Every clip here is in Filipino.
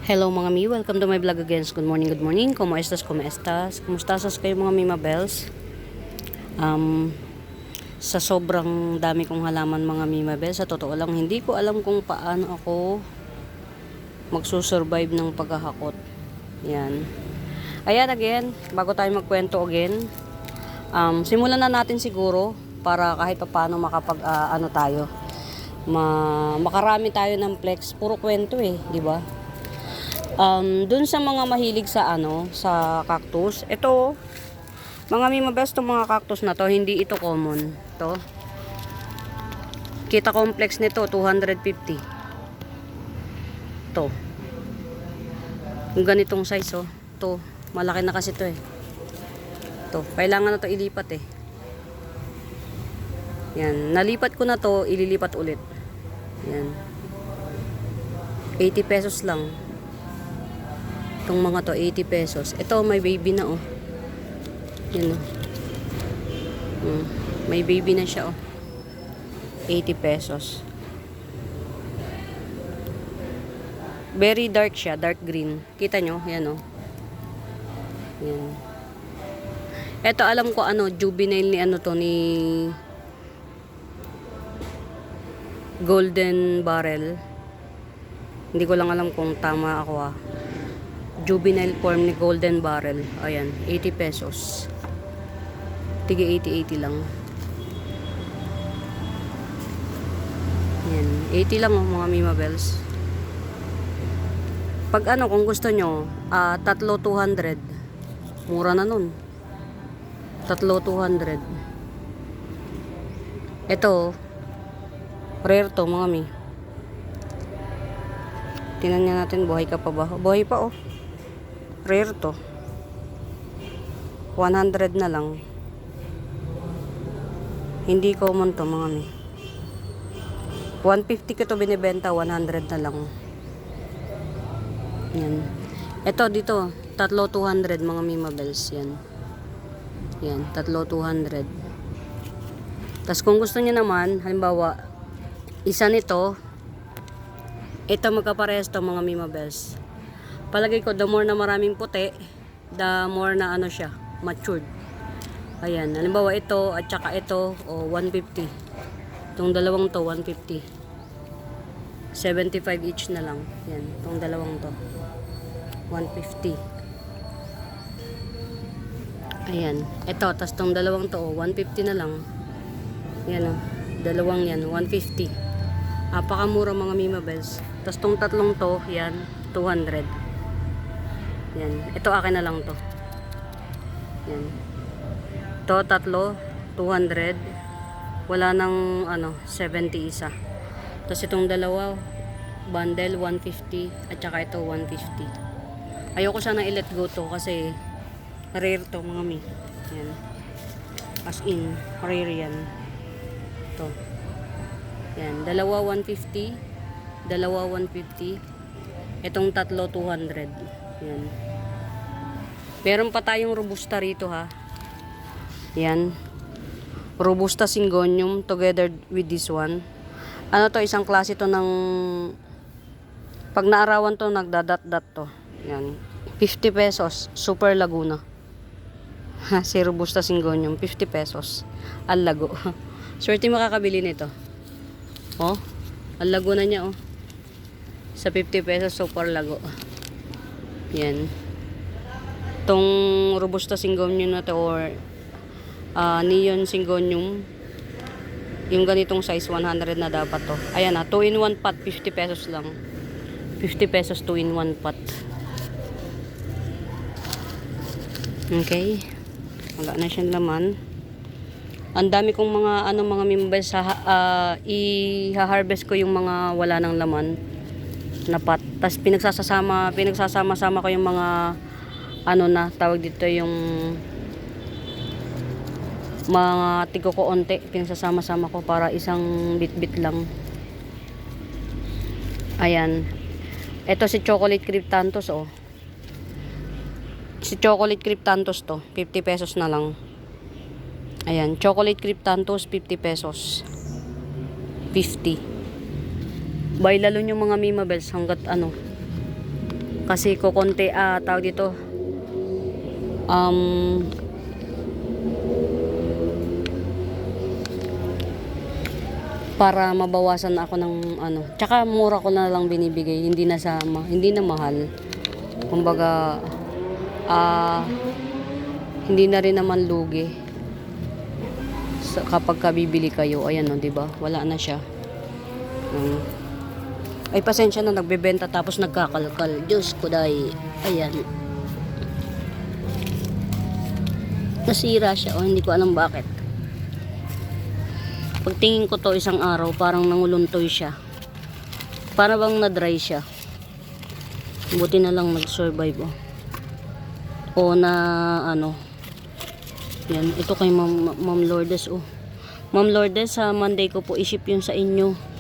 Hello mga mi, welcome to my vlog again. Good morning. Como estas? Kumusta kayo mga Mima Bells? Sa sobrang dami kong halaman mga Mima Bells, sa totoo lang, hindi ko alam kung paano ako magsusurvive ng paghahakot. Yan. Ayan again, bago tayo magkwento again, simulan na natin siguro para kahit paano makapag tayo. Makarami tayo ng flex, puro kwento di ba? Dun sa mga mahilig sa sa cactus, ito mga Mima Bells, tong mga cactus na to, hindi ito common. To kita complex nito 250. To yung ganitong size to malaki na kasi to to kailangan na to ilipat yan, nalipat ko na to, ililipat ulit. Yan, 80 pesos lang itong mga to, 80 pesos. Ito may baby na yan may baby na siya 80 pesos. Very dark siya, dark green. Kita nyo, yan yan. Ito alam ko juvenile ni to ni Golden Barrel. Hindi ko lang alam kung tama ako juvenile form ni Golden Barrel. Ayan, 80 pesos. Tige 80 lang. Ayan, 80 lang mga Mima Bells. Pag kung gusto nyo, tatlo 200. Mura na nun. Tatlo 200. Ito, rare to mga mi. Tingnan nga natin, buhay ka pa ba? Buhay pa rare to. 100 na lang. Hindi common to mga mi. 150 ko to binibenta, 100 na lang. Yan. Ito dito, tatlo 200 mga Mima Bells. Yan. Yan, tatlo 200. Tapos kung gusto niyo naman, halimbawa, isa nito, ito magkaparehas to mga Mima Bells. Palagay ko, the more na maraming puti, the more na siya, matured. Ayan, halimbawa ito at saka ito, 150. Itong dalawang to, 150. 75 each na lang. Yan, itong dalawang to, 150. Ayan, ito, tas itong dalawang to, 150 na lang. Yan dalawang yan, 150. Napakamura mga Mima Bells. Tas itong tatlong to, yan, 200. Yan. Ito akin na lang to. Yan. Ito tatlo 200. Wala nang 70 isa. Tapos itong dalawa bundle 150 at saka ito 150. Ayoko sana i-let go to kasi rare to mga mi. Yan. As in rare yan. To. Yan, dalawa 150, dalawa 150. Itong tatlo 200. Yan. Meron pa tayong robusta rito Yan. Robusta syngonium together with this one. To, isang klase to ng pag naarawan to, nagdadat-dat to. Yan. 50 pesos. Super Laguna. Si robusta syngonium, 50 pesos. Ang lago. Swerte makakabili nito. Ang lago na niya Sa 50 pesos, super lago. Yan. Tong robusta syngonium na to or neon syngonium, yung ganitong size 100 na dapat to. Ayan 2 in 1 pot, 50 pesos lang. 50 pesos 2 in 1 pot. Okay. Wala na siyang laman. Ang dami kong mga mga members i-harvest ko yung mga wala nang laman na pot. Tapos pinagsasama-sama ko yung mga tawag dito yung mga tigo ko onte, pinagsasama-sama ko para isang bit-bit lang. Ayan. Ito si Chocolate Cryptanthus Si Chocolate Cryptanthus to, 50 pesos na lang. Ayan, Chocolate Cryptanthus 50 pesos. 50. Buy lalo yung mga Mima Bells hanggat Kasi kukonti, tawag dito, um, para mabawasan ako ng ano. Tsaka mura ko na lang binibigay, hindi na hindi na mahal. Kumbaga, hindi na rin naman lugi kapag kabibili kayo. Ayan o, 'di ba? Wala na siya. Ay, pasensya na, nagbebenta tapos nagkakalkal. Diyos ko dahil. Ayan. Nasira siya. O, hindi ko alam bakit. Pagtingin ko to isang araw, parang nanguluntoy siya. Para bang na-dry siya. Buti na lang nag-survive. O na, ano. Yan. Ito kay Ma'am Lourdes. Ma'am Lourdes, sa Monday ko po i-ship yun sa inyo.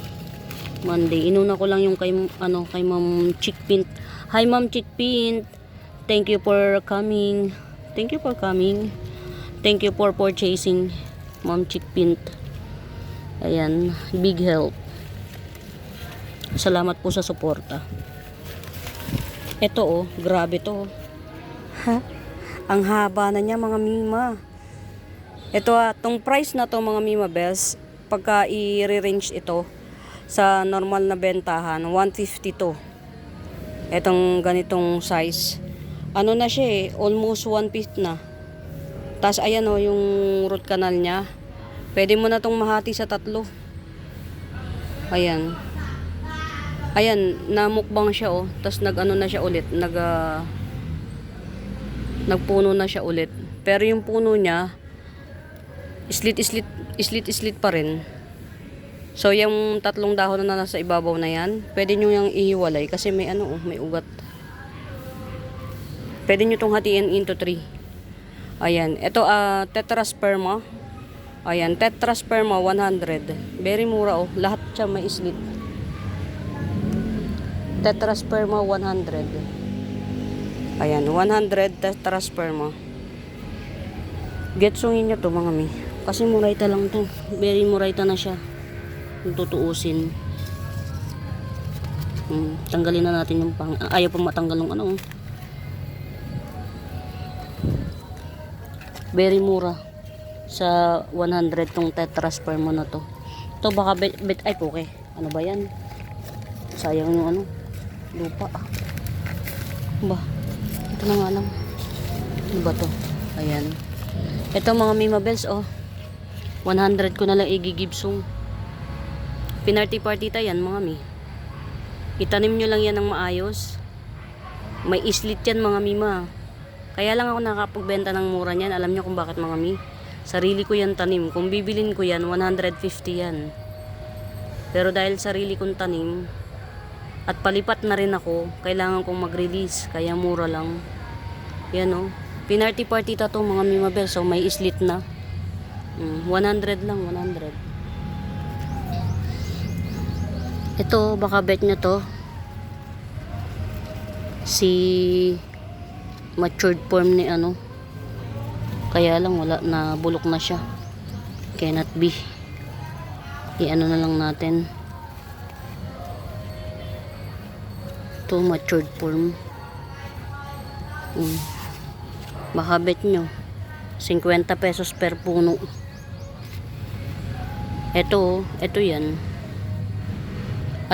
Monday. Inuna ko lang yung kay Ma'am Chickpint. Hi Ma'am Chickpint. Thank you for coming. Thank you for coming. Thank you for purchasing, Ma'am Chickpint. Ayan, big help. Salamat po sa suporta. Ito grabe to. Ha? Ang haba na niya mga mima. Ito tong price na to mga mima bells, pagka i-rearrange ito sa normal na bentahan, 152. Etong ganitong size. Ano na siya almost 1/5 na. Tapos ayan yung root canal niya. Pwede mo na tong mahati sa 3. Ayan. Ayan, namukbang siya Tapos nag-ano na siya ulit, nagpuno na siya ulit. Pero yung puno niya islit pa rin. So, yung 3 dahon na nasa ibabaw na yan, pwede nyo yung ihiwalay kasi may may ugat. Pwede nyo itong hatiin into 3. Ayan. Ito, tetrasperma. Ayan, tetrasperma 100. Very mura Lahat siya may islit. Tetrasperma 100. Ayan, 100 tetrasperma. Getsungin nyo to mga mi. Kasi murayta lang to. Very murayta na siya. Kung tutuusin. Tanggalin na natin yung ayaw pa matanggal ng very mura sa 100 tong tetrasperma na to. Ito baka ay okay. Ano ba yan? Sayang yung lupa. Ba? Ito na nga lang. Ano ba to? Ayan. Ito mga mima bells 100 ko na lang igigibsong. Pinarty-party tayo yan mga mi. Itanim nyo lang yan ng maayos. May islit yan mga mima. Kaya lang ako nakapagbenta ng mura niyan. Alam nyo kung bakit mga mi? Sarili ko yan tanim. Kung bibilin ko yan, 150 yan. Pero dahil sarili kong tanim, at palipat na rin ako, kailangan kong mag-release. Kaya mura lang. Yan Pinarty-party ta to mga mima bells. So may islit na. 100 lang, 100. Ito, baka bet nyo to. Si matured form ni Kaya lang wala na, bulok na siya. Cannot be. I-ano na lang natin. Ito, matured form. Baka bet nyo 50 pesos per puno. Ito yan.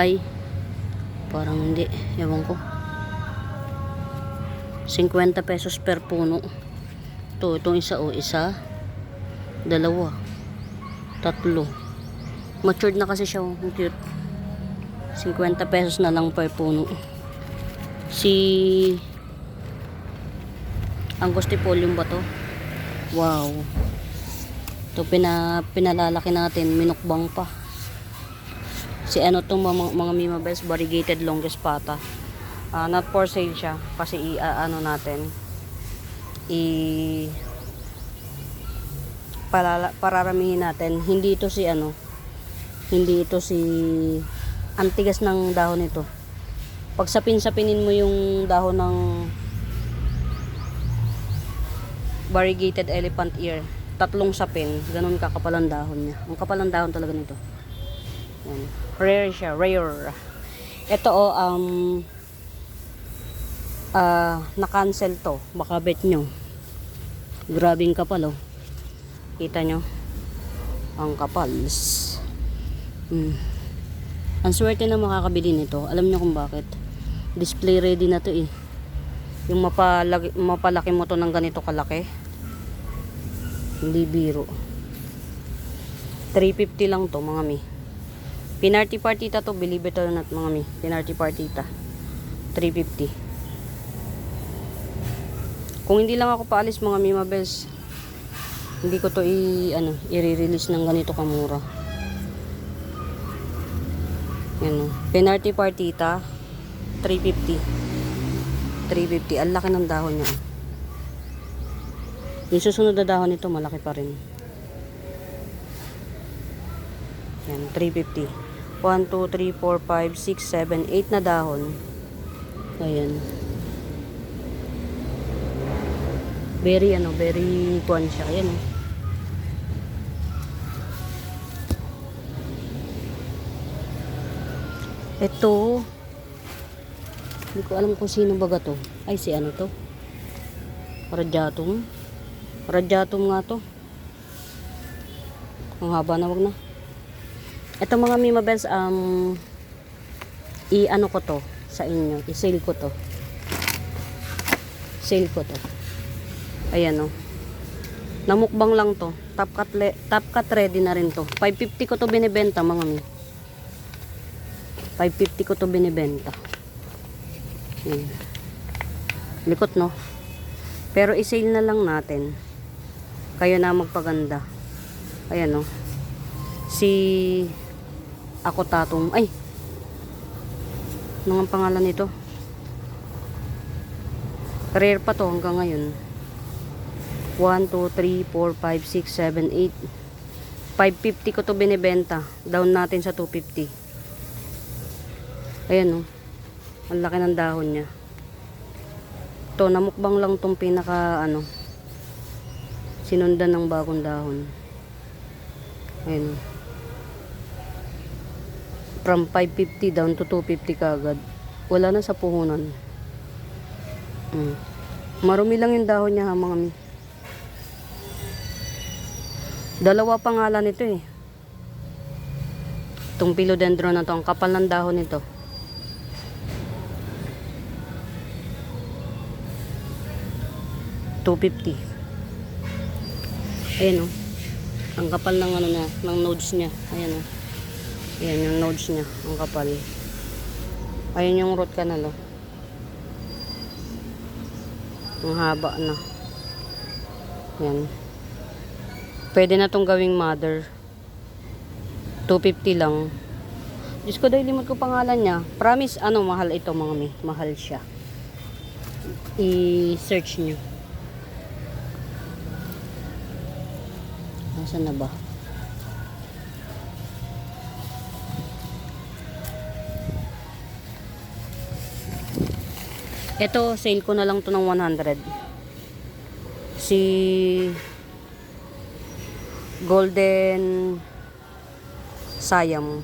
Ay, parang hindi, ewan ko. 50 pesos per puno. Itong isa 2, 3. Matured na kasi siya ang cute. 50 pesos na lang per puno. Si Angustipolium ba to? Wow. Ito pinalalaki natin, minukbang pa. Si tong mga mima bells, variegated longest pata. Not for sale siya kasi natin pararamihin natin. Hindi ito si antigas ng dahon nito. Pag sapinin mo yung dahon ng variegated elephant ear, 3 sapin, ganun kakapal ang dahon niya. Ang kapal ang dahon talaga nito. Yan. Rare siya, rare. Ito na-cancel to. Baka bet nyo. Grabing kapal oh. Kita nyo? Ang kapals. Ang swerte na makakabili nito. Alam nyo kung bakit? Display ready na to eh. Yung mapalaki mo to ng ganito kalaki. Hindi biro. 350 lang to mga mi. Pinarty partita to. Believe it or not mga mi. Pinarty partita. 350. Kung hindi lang ako paalis mga mi mabels, hindi ko to i-release ng ganito kamura. Yan o. Pinarty partita 350. 350. Ang laki ng dahon niya. Yung susunod na dahon nito malaki pa rin. Yan, 350. 1, 2, 3, 4, 5, 6, 7, 8 na dahon. Ayan. Very kuwan siya. Ayan o. Ito, hindi ko alam kung sino baga to. Ay, si ano to? Radyatum. Radyatum nga to. Ang haba na, wag na. Ito mga mimabels, i-ano ko to sa inyo. I-sale ko to. Sale ko to. Ayan o. Namukbang lang to. Top cut ready na rin to. 550 ko to binibenta mga mi. 550 ko to binibenta. Likot no. Pero i-sale na lang natin. Kayo na magpaganda. Ayan no. Si ako tatong. Ay. Ano ang pangalan nito? Rare pa to hanggang ngayon. 1, 2, 3, 4, 5, 6, 7, 8. 550 ko to binibenta. Down natin sa 250. Ayan o. Ang laki ng dahon niya. Ito, namukbang lang tong pinaka sinundan ng bagong dahon. Ayan o. From 550 down to 250 kagad. Wala na sa puhunan. Marumi lang yung dahon niya ha mga mi. Dalawa pangalan nito eh. Itong philodendron na to. Ang kapal ng dahon nito. $250. Ayan o. Ang kapal ng ng nodes niya. Ayan o. Ayan yung nodes niya. Ang kapal. Ayan yung root canal o. Ang haba na. Ayan. Pwede na tong gawing mother. 250 lang. Diyos ko dahil limot ko pangalan niya. Promise mahal ito mga mi. Mahal siya. I-search nyo. Nasaan na ba? Ito, sale ko na lang to ng 100. Si Golden Siam.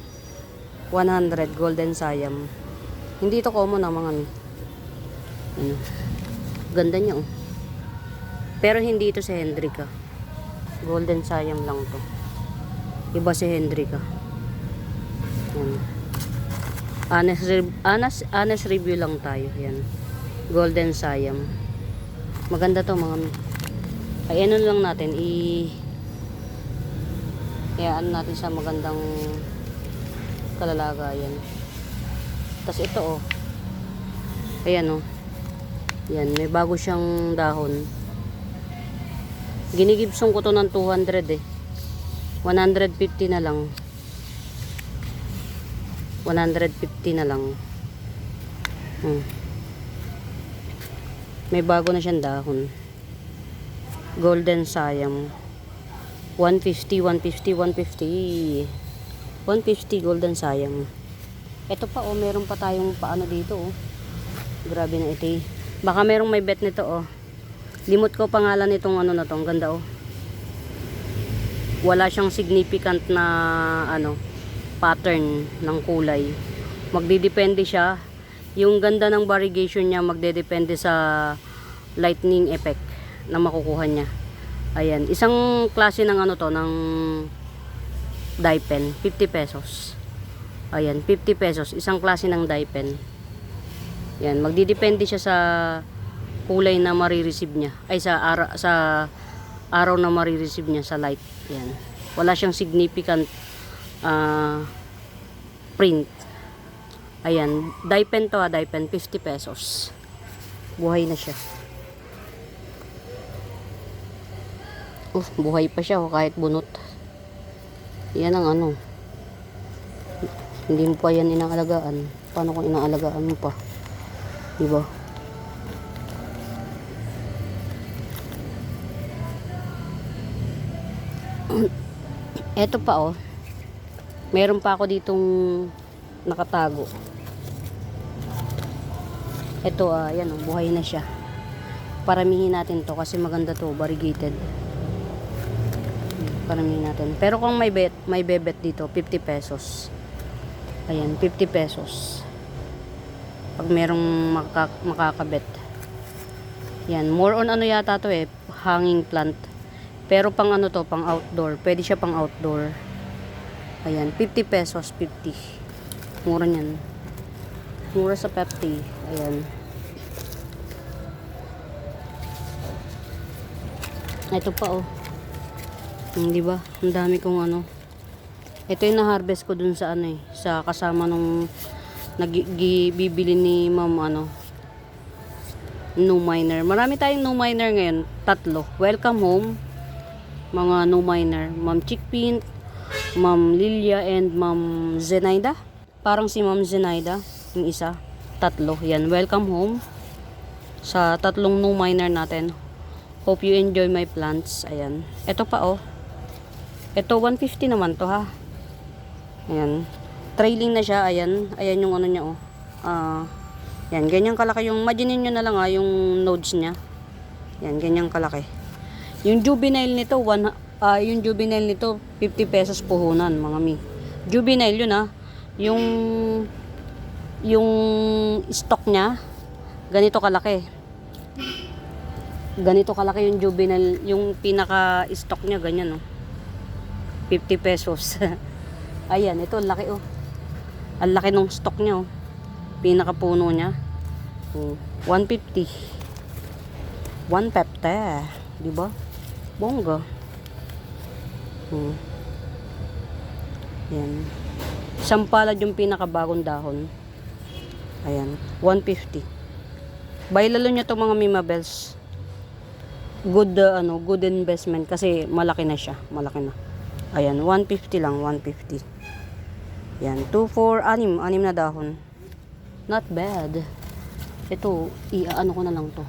100 Golden Siam. Hindi ito common na mga ganda niya oh. Pero hindi ito si Hendrika. Golden Siam lang to. Iba si Hendrika. Honest review lang tayo. Yan. Golden Siam. Maganda to mga ay ano lang natin ano natin sa magandang kalalagayan. Tapos ito oh. Ayan oh. Yan, may bago siyang dahon. Ginigibsong ko to ng 200 eh. 150 na lang. 150 na lang. May bago na siyang dahon. Golden Siam. 150, 150, 150. 150 Golden Siam. Ito pa oh, meron pa tayong paano dito oh. Grabe na ito eh. Baka merong may bet nito oh. Limot ko pangalan nitong na to. Ang ganda oh. Wala siyang significant na pattern ng kulay. Magdidepende siya Yung ganda ng variegation niya magdedepende sa lightning effect na makukuha niya. Ayan, isang klase ng ano to, ng dye pen, 50 pesos. Ayan, 50 pesos, isang klase ng dye pen. Yan, magdidepende siya sa kulay na marireceive niya. Ay, sa araw na marireceive niya sa light. Yan. Wala siyang significant print. Ayan, dye pen to, dye pen, 50 pesos. Buhay na siya. Buhay pa siya kahit bunot. Yan ang ano. Hindi mo pa yan inaalagaan. Paano kung inaalagaan mo pa? Diba? Eto pa oh. Meron pa ako ditong nakatago. Ito yan oh, buhay na siya. Paramihin natin to kasi maganda to, variegated. Paramihin natin. Pero kung may bebet dito, 50 pesos. Ayan, 50 pesos. Pag merong makakabet. Yan, more on ano yata to hanging plant. Pero pang ano to, pang outdoor. Pwede siya pang outdoor. Ayan, 50 pesos, 50. Mura niyan. Mura sa Pepsi. Ayan. Ito pa oh. Di ba? Ang dami kong ano. Ito yung na-harvest ko dun sa ano sa kasama nung bibili ni Ma'am ano. No Miner. Marami tayong no miner ngayon. 3. Welcome home. Mga no miner. Ma'am Chickpint, Ma'am Lilia, and Ma'am Zenaida. Parang si Ma'am Zenaida. Yung isa. 3. Yan. Welcome home. Sa 3 no miner natin. Hope you enjoy my plants. Ayan. Ito pa oh. Ito 150 naman to ha. Ayan. Trailing na siya. Ayan. Ayan yung ano niya oh. Yan. Ganyan kalaki yung, imagine nyo na lang yung nodes niya. Yan. Ganyan kalaki. Yung juvenile nito, yung juvenile nito, 50 pesos puhunan mga mi. Juvenile yun ha. Yung stock niya, ganito kalaki. Ganito kalaki yung juvenile, yung pinaka-stock niya, ganyan, oh. 50 pesos. Ayan, ito, ang laki, oh. Ang laki ng stock niya, oh. Pinaka-puno niya. 150. 150. Diba? Bongga. Ayan. Isang palad yung pinaka-bagong dahon. Ayan, 150. Bailalo niya to mga Mimabels. Good good investment kasi malaki na siya, malaki na. Ayan, 150 lang, 150. Yan, 2 for 6 na dahon. Not bad. Ito, ano ko na lang to.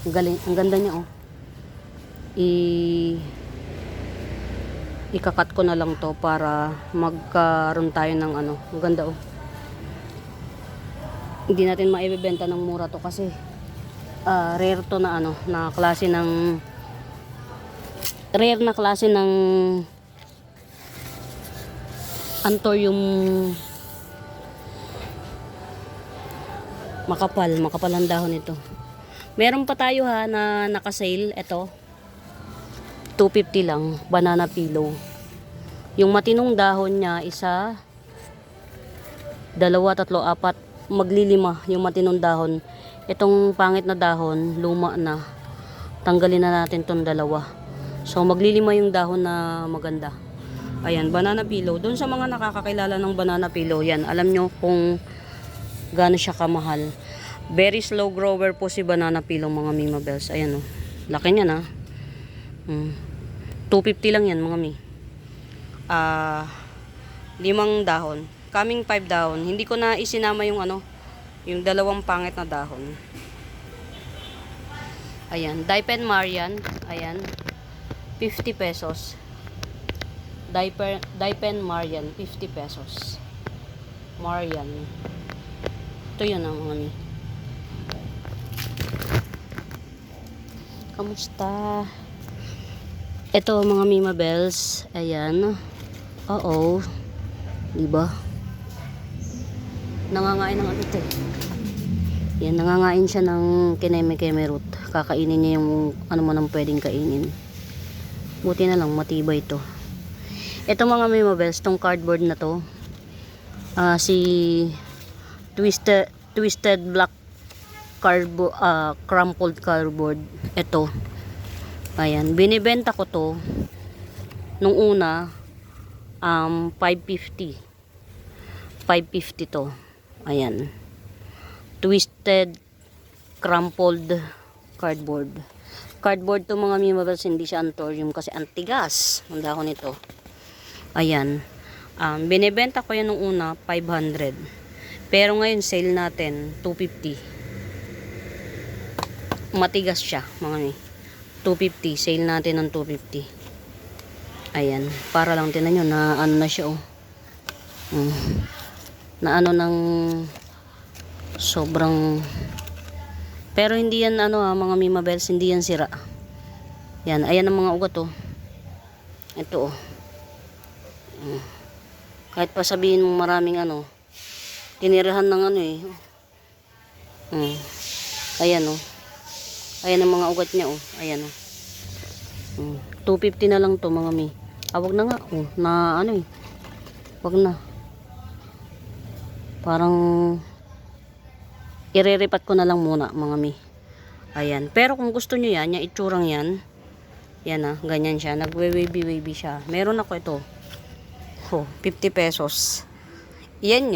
Ang galing, ang ganda niya oh. Ikakat ko na lang to para magkaroon tayo ng ano, ang ganda oh. Hindi natin maibebenta ng mura to kasi rare to na ano, na klase ng rare na klase ng anthurium makapal ang dahon nito. Meron pa tayo ha na naka-sale, ito 250 lang, banana pillow. Yung matinong dahon niya, 1, 2, 3, 4, maglilima yung matinong dahon. Itong pangit na dahon, luma na. Tanggalin na natin tong 2. So maglilima yung dahon na maganda. Ayan, banana pillow. Doon sa mga nakakakilala ng banana pillow, yan, alam nyo kung gaano siya kamahal. Very slow grower po si banana pillow mga Mimabels. Ayan oh. Laki niya na. 250 lang yan mga mi. 5 dahon. Coming 5 dahon. Hindi ko na isinama yung ano, yung 2 pangit na dahon. Ayan, dye pen Marian. Ayan. 50 pesos. Dye pen Marian, 50 pesos. Marian. Ito yun ang mga mi. Kamusta? Ito mga Mimabels. Ayan. Oo. Diba? Nangangain ng ano ito eh. Yan, nangangain siya ng kineme-keme root. Kakainin niya yung ano man ang pwedeng kainin. Buti na lang, matibay ito. Ito mga Mimabels, tong cardboard na to. Si twisted black crumpled cardboard. Ito. Ayan, binibenta ko to nung una 550. 550 to. Ayan. Twisted crumpled cardboard. Cardboard to mga Mimabels, hindi siya antorium kasi antigas. Ang dahon nito. Ayan. Binibenta ko yan nung una 500. Pero ngayon sale natin 250. Matigas siya mga mi. 250. Sale natin ng 250. Ayan. Para lang tinan nyo na ano na siya oh. Na ano ng sobrang, pero hindi yan ano mga Mimabels, hindi yan sira. Yan. Ayan ang mga ugat oh. Ito oh. Kahit pa sabihin mo maraming ano, tinirahan ng ano eh. Ayan oh. Ayan ang mga ugat niya oh. Ayan oh. 250 na lang to mga mi. Wag na nga oh. Na ano eh. Wag na. Parang ireripat ko na lang muna mga mi. Ayan. Pero kung gusto nyo yan, yung itsurang yan. Yan ah. Ganyan siya. Nagwe-wavy siya. Meron ako ito. 50 pesos. Yan.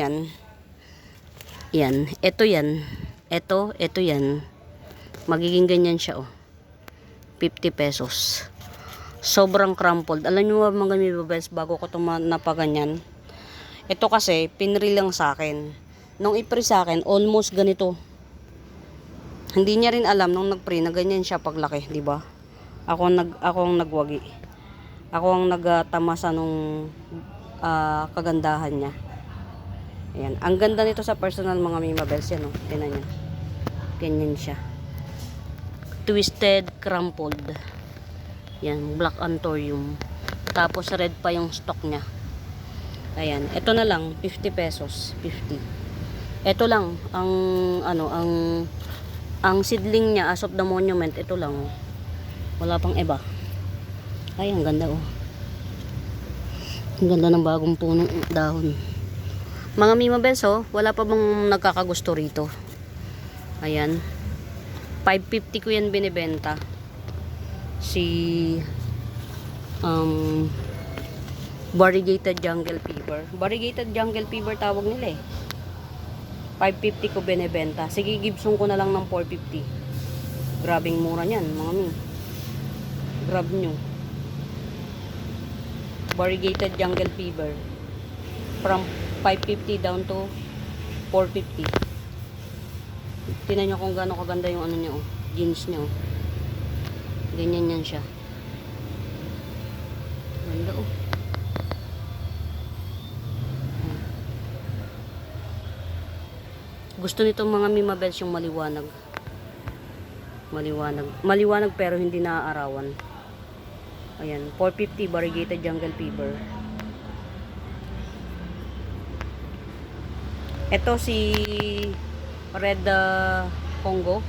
Yan. Ito yan. Ito yan. Magiging ganyan siya oh. 50 pesos. Sobrang crumpled. Alam nyo mga Mimabels, bago ko ito napaganyan. Ito kasi, pinreel lang sa akin. Nung i-pre sa akin, almost ganito. Hindi niya rin alam nung nag-pre na ganyan siya paglaki, di ba? Ako ang nagwagi. Ako ang nagtamasa nung kagandahan niya. Ayan. Ang ganda nito sa personal mga Mimabels yan, oh. Tingnan niyo. Ganyan siya. Twisted crumpled. Yan, black antorium. Tapos red pa yung stock niya. Ayan, ito na lang 50 pesos, 50. Ito lang ang ano, ang seedling niya as of the monument, ito lang. Oh. Wala pang iba. Ay, ang ganda oh. Ang ganda ng bagong punong dahon. Mga Mimabels oh, wala pa bang nagkakagusto rito? Ayan. 550 ko yan binibenta. Si variegated jungle fever. Variegated jungle fever tawag nila eh. 550 ko binibenta. Sige, Gibson ko na lang ng 450. Grabing mura niyan, mga mi. Grab nyo. Variegated jungle fever. From 550 down to 450. Tingnan nyo kung gaano kaganda yung ano niya oh. Jeans niya oh. Ganyan yan siya. Ganda oh. Gusto nitong mga Mimabels yung maliwanag. Maliwanag pero hindi naaarawan. Ayan, 450 variegated jungle fever. Ito si Red Congo.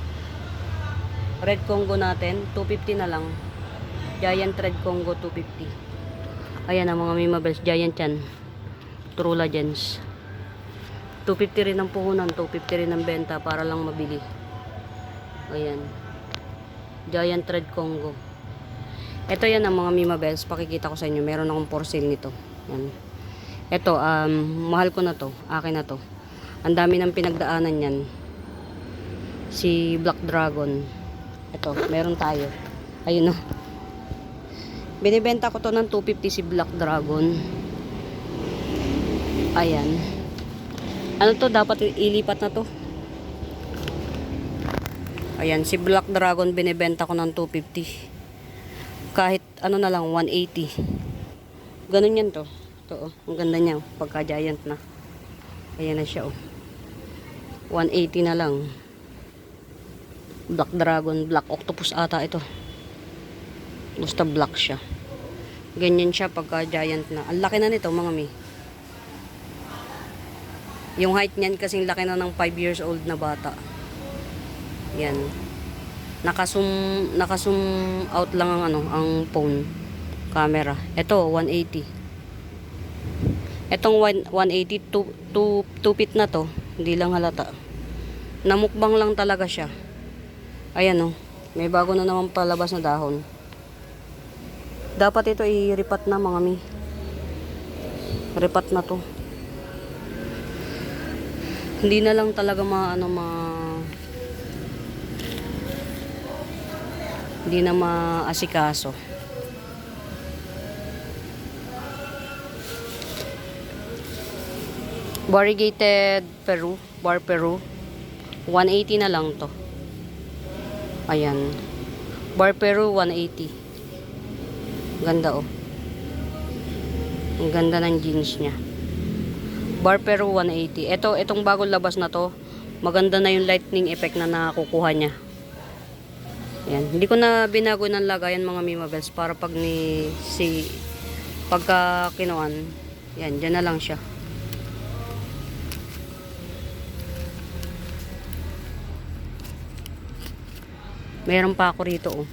Red Congo natin, 250 na lang. Giant Red Congo, 250. Ayan ang mga Mimabels, giant yan. Trula Gens. 250 rin ang puhunan, 250 rin ang benta para lang mabili. Ayan. Giant Red Congo. Ito yan ang mga Mimabels, pakikita ko sa inyo. Meron akong for sale nito. Yan. Ito, mahal ko na to. Akin na to. Ang dami ng pinagdaanan yan. Si Black Dragon. Ito, meron tayo. Ayun o. Binibenta ko to ng 250 si Black Dragon. Ayan. Ano to? Dapat ilipat na to. Ayan, si Black Dragon binibenta ko ng 250. Kahit ano na lang, 180. Ganun yan to. Ito, ang ganda niya. Pagka giant na. Ayan na siya, oh. 180 na lang. Black Dragon, Black Octopus ata ito. Basta black siya. Ganyan siya pagka giant na. Ang laki na nito, mga mi. Yung height niyan kasing laki na ng 5 years old na bata. Yan. Naka-zoom out lang ang ang phone camera. Ito 180. Etong 180 2 feet na to, hindi lang halata. Namukbang lang talaga siya. Ayan oh, may bago na naman palabas na dahon. Dapat ito i-ripat na mga mi. Ripat na to. Hindi na lang talaga hindi na maasikaso. Variegated Peru, Bar Peru. 180 na lang to. Ayan. Bar Peru 180. Ganda oh. Ang ganda ng jeans niya. Bar Peru 180. Itong bagong labas na to, maganda na yung lightning effect na nakukuha niya. Ayan. Hindi ko na binago ng lagayan mga Mimabels para pagka kinuan. Yan, dyan na lang siya. Meron pa ako rito oh.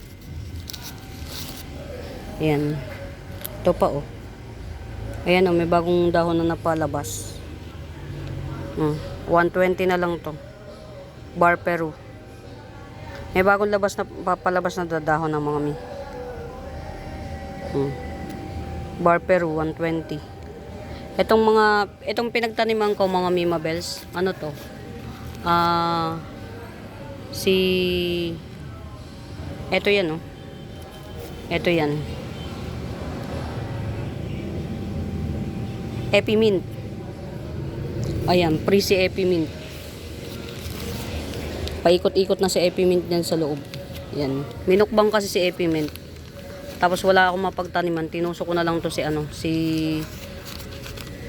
Ayan. Ito pa oh. Ayan oh, may bagong dahon na napalabas. 120 na lang to. Bar Peru. May bagong papalabas na dahon ng mga mi. Bar Peru 120. Itong pinagtaniman ko mga Mimabels, ano to? Ito yan oh. Ito yan. Epimint. Ayan, pre si Epimint. Paikot-ikot na si Epimint dyan sa loob. Ayan. Minukbang kasi si Epimint. Tapos wala akong mapagtaniman. Tinusok ko na lang to si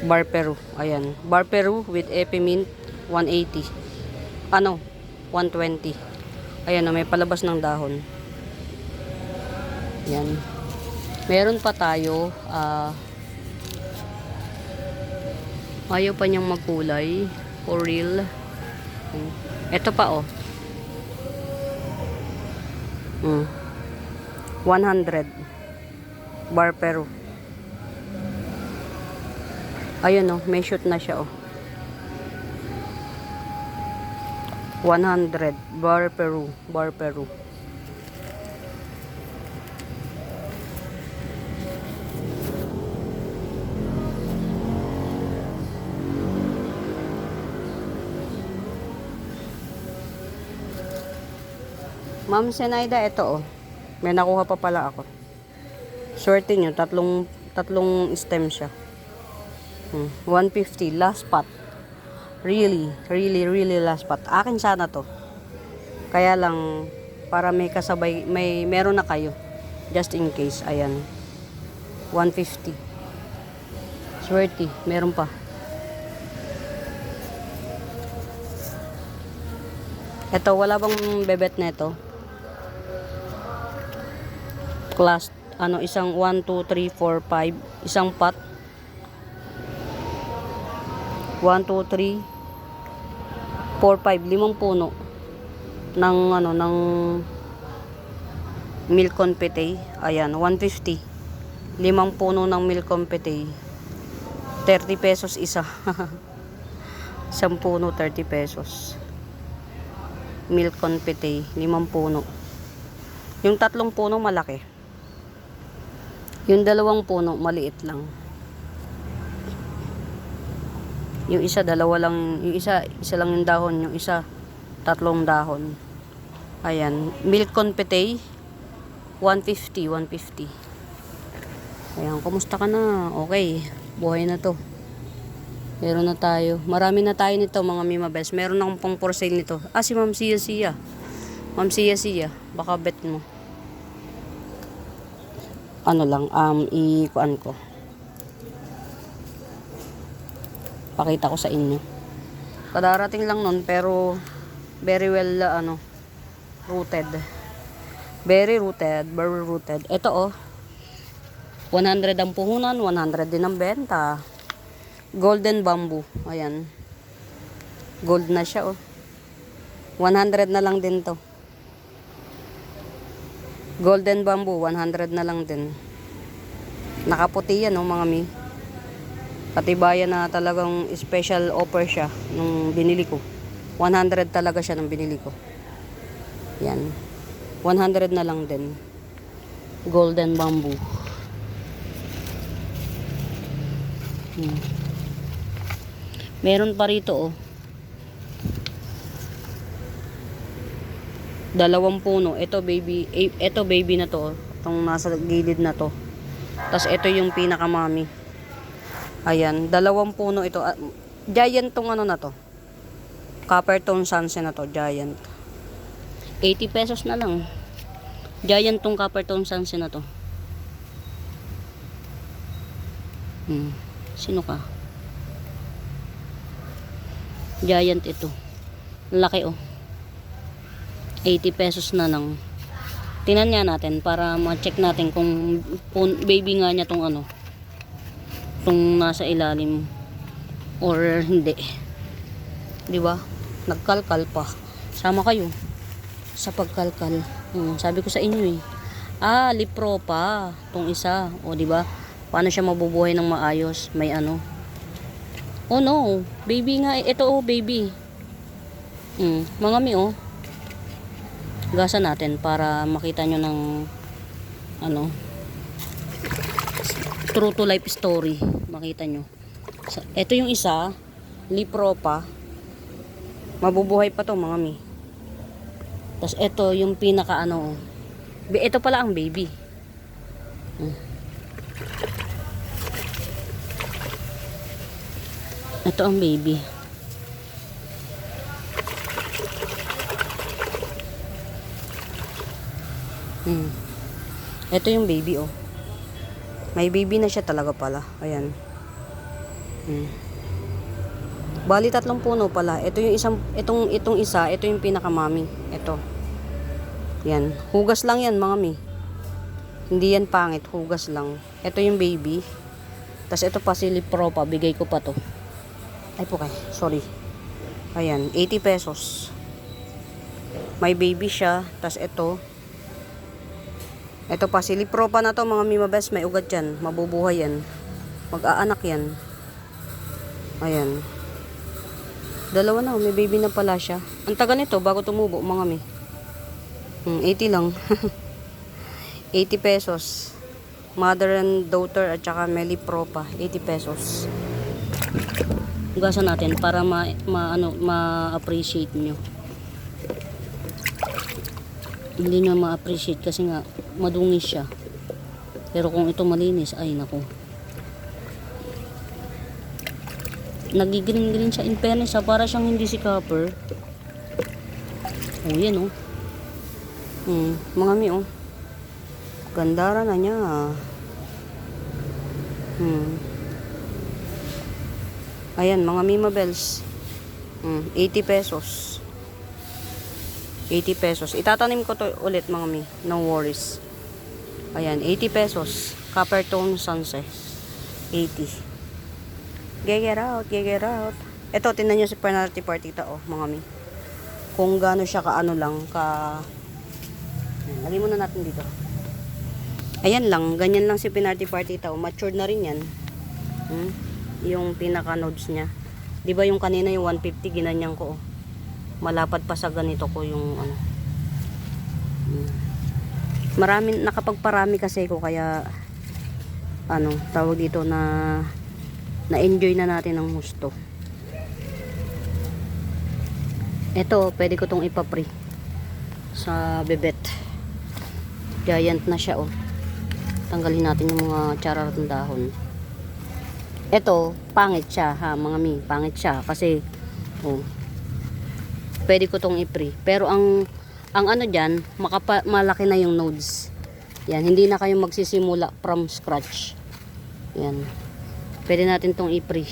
Bar Peru. Ayan. Bar Peru with Epimint 180. 120. Ayan na, may palabas ng dahon. Yan. Meron pa tayo. Ayaw pa niyang magkulay. For real. Ito pa oh. 100. Bar Peru. Ayun oh, may shoot na siya oh. 100. Bar Peru. Bar Peru. Ma'am Senaida, ito oh. May nakuha pa pala ako. Swerte nyo, tatlong stem siya. 150, last pot. Really last pot. Akin sana to. Kaya lang, para may kasabay, meron na kayo. Just in case, ayan. 150. Swerte, meron pa. Ito, wala bang bebet na ito? Class, isang 1, 2, 3, 4, 5. Isang pot. 1, 2, 3, 4, 5. 5 puno. Ng milk confete. Ayan, 150. 5 puno ng milk confete. 30 pesos isa. Isang puno, 30 pesos. Milk confete. 5 puno. Yung 3 puno malaki. Yung 2 puno, maliit lang. Yung isa, 2 lang. Yung isa lang yung dahon. Yung isa, 3 dahon. Ayan. Milk confete, 150. Ayan, kumusta ka na? Okay. Buhay na to. Meron na tayo. Marami na tayo nito, mga Mimabels. Meron akong pang for sale nito. Si Ma'am Sia. Ma'am Sia. Baka bet mo. Ikuan ko. Pakita ko sa inyo. Kadarating lang nun, pero very well, rooted. Very rooted. Ito oh. 100 ang puhunan, 100 din ang benta. Golden bamboo. Ayan. Gold na siya, oh. 100 na lang din to. Golden bamboo, 100 na lang din. Nakaputi yan, oh, mga mi. Katibayan na talagang special offer siya nung binili ko. 100 talaga siya nung binili ko. Yan. 100 na lang din. Golden bamboo. Meron pa rito, oh. 2 puno. Ito baby na to, oh. Itong nasa gilid na to. Tapos ito yung pinakamami. Ayan, 2 puno ito. Giant tong ano na to. Copper tone sunset na to, giant. 80 pesos na lang. Giant tong copper tone sunset na to. Sino ka? Giant ito. Laki, oh. 80 pesos na lang. Tingnan nga natin para ma-check natin kung baby nga niya tong ano. Tong nasa ilalim or hindi. 'Di ba? Nagkalkal pa. Sama kayo sa pagkalkal. Sabi ko sa inyo eh. Lipro pa tong isa. O 'di ba? Paano siya mabubuhay ng maayos? May ano. Oh no, baby nga ito, oh baby. Mga mi, oh. Gasa natin para makita nyo ng ano, true to life story. Makita nyo. Ito yung isa, lipro pa. Mabubuhay pa to, mga mi. Tapos ito yung pinaka ano, ito pala ang baby. Ito ang baby. Ito yung baby, oh. May baby na siya talaga pala. Ayan. Bali 3 puno pala. Ito yung itong isa, ito yung pinakamami. Ito. Yan. Hugas lang yan, mga mi. Hindi yan pangit, hugas lang. Ito yung baby. Tapos ito pa si Lipro pa, bigay ko pa to. Ay po kay, sorry. Ayan, 80 pesos. May baby siya, tapos ito pa, si Lipro pa na to, mga Mima Best, may ugat yan, mabubuhay yan. Mag-aanak yan. Ayan. 2 na, may baby na pala siya. Ang taga nito, bago tumubo, mga mi. 80 lang. 80 pesos. Mother and daughter at saka may Lipro pa, 80 pesos. Hugasan natin para ma-appreciate nyo. Hindi nyo ma-appreciate kasi nga madungis siya. Pero kung ito malinis, ay nako. Nagigreen-green siya, in fairness, para siyang hindi si copper. Oh, yan, oh. Mga mi, oh. Gandara na niya. Ayan, mga Mima Bells. 80 pesos. 80 pesos. Itatanim ko to ulit, mga mi. No worries. Ayan, 80 pesos. Copper tone sunset. 80. Get out, get out. Ito, tingnan nyo si penalty partita, oh, mga mi. Kung gaano siya kaano lang, Ayan, lagay muna natin dito. Ayan lang, ganyan lang si penalty partita, oh. Matured na rin yan. Yung pinaka nodes niya. 'Di ba yung kanina yung 150 ginanyan ko, oh. Malapad pa sa ganito ko yung ano. Marami, nakapagparami kasi ko, kaya ano, tawag dito, na-enjoy na natin ng gusto. Ito, pwede ko tong ipapre sa bebet. Giant na siya, oh. Tanggalin natin yung mga charar ng dahon. Ito, pangit siya, ha, mga mi. Pangit siya kasi, oh, pwede ko tong ipre. Pero ang ano dyan, malaki na yung nodes. Yan, hindi na kayo magsisimula from scratch. Yan. Pwede natin tong ipre.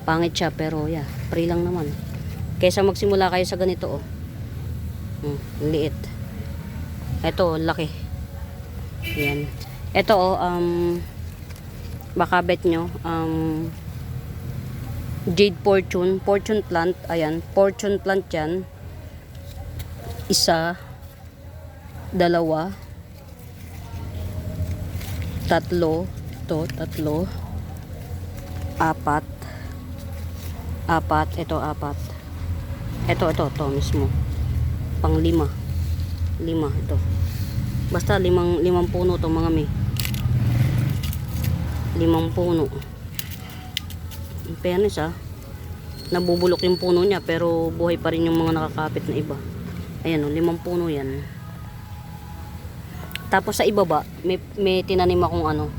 Pangit siya, pero yeah, pre lang naman. Kaysa magsimula kayo sa ganito, oh. Liit. Ito, laki. Yan. Ito, oh, baka bet nyo, Jade Fortune, Fortune plant, ayan, Fortune plant yan. Isa, dalawa, tatlo, tatlo, apat, ito apat. Ito mismo. Pang lima. Lima ito. Basta limang puno to mga may. 5 puno. In fairness nabubulok yung puno niya pero buhay pa rin yung mga nakakapit na iba. Ayan 5 puno yan. Tapos sa ibaba may tinanim akong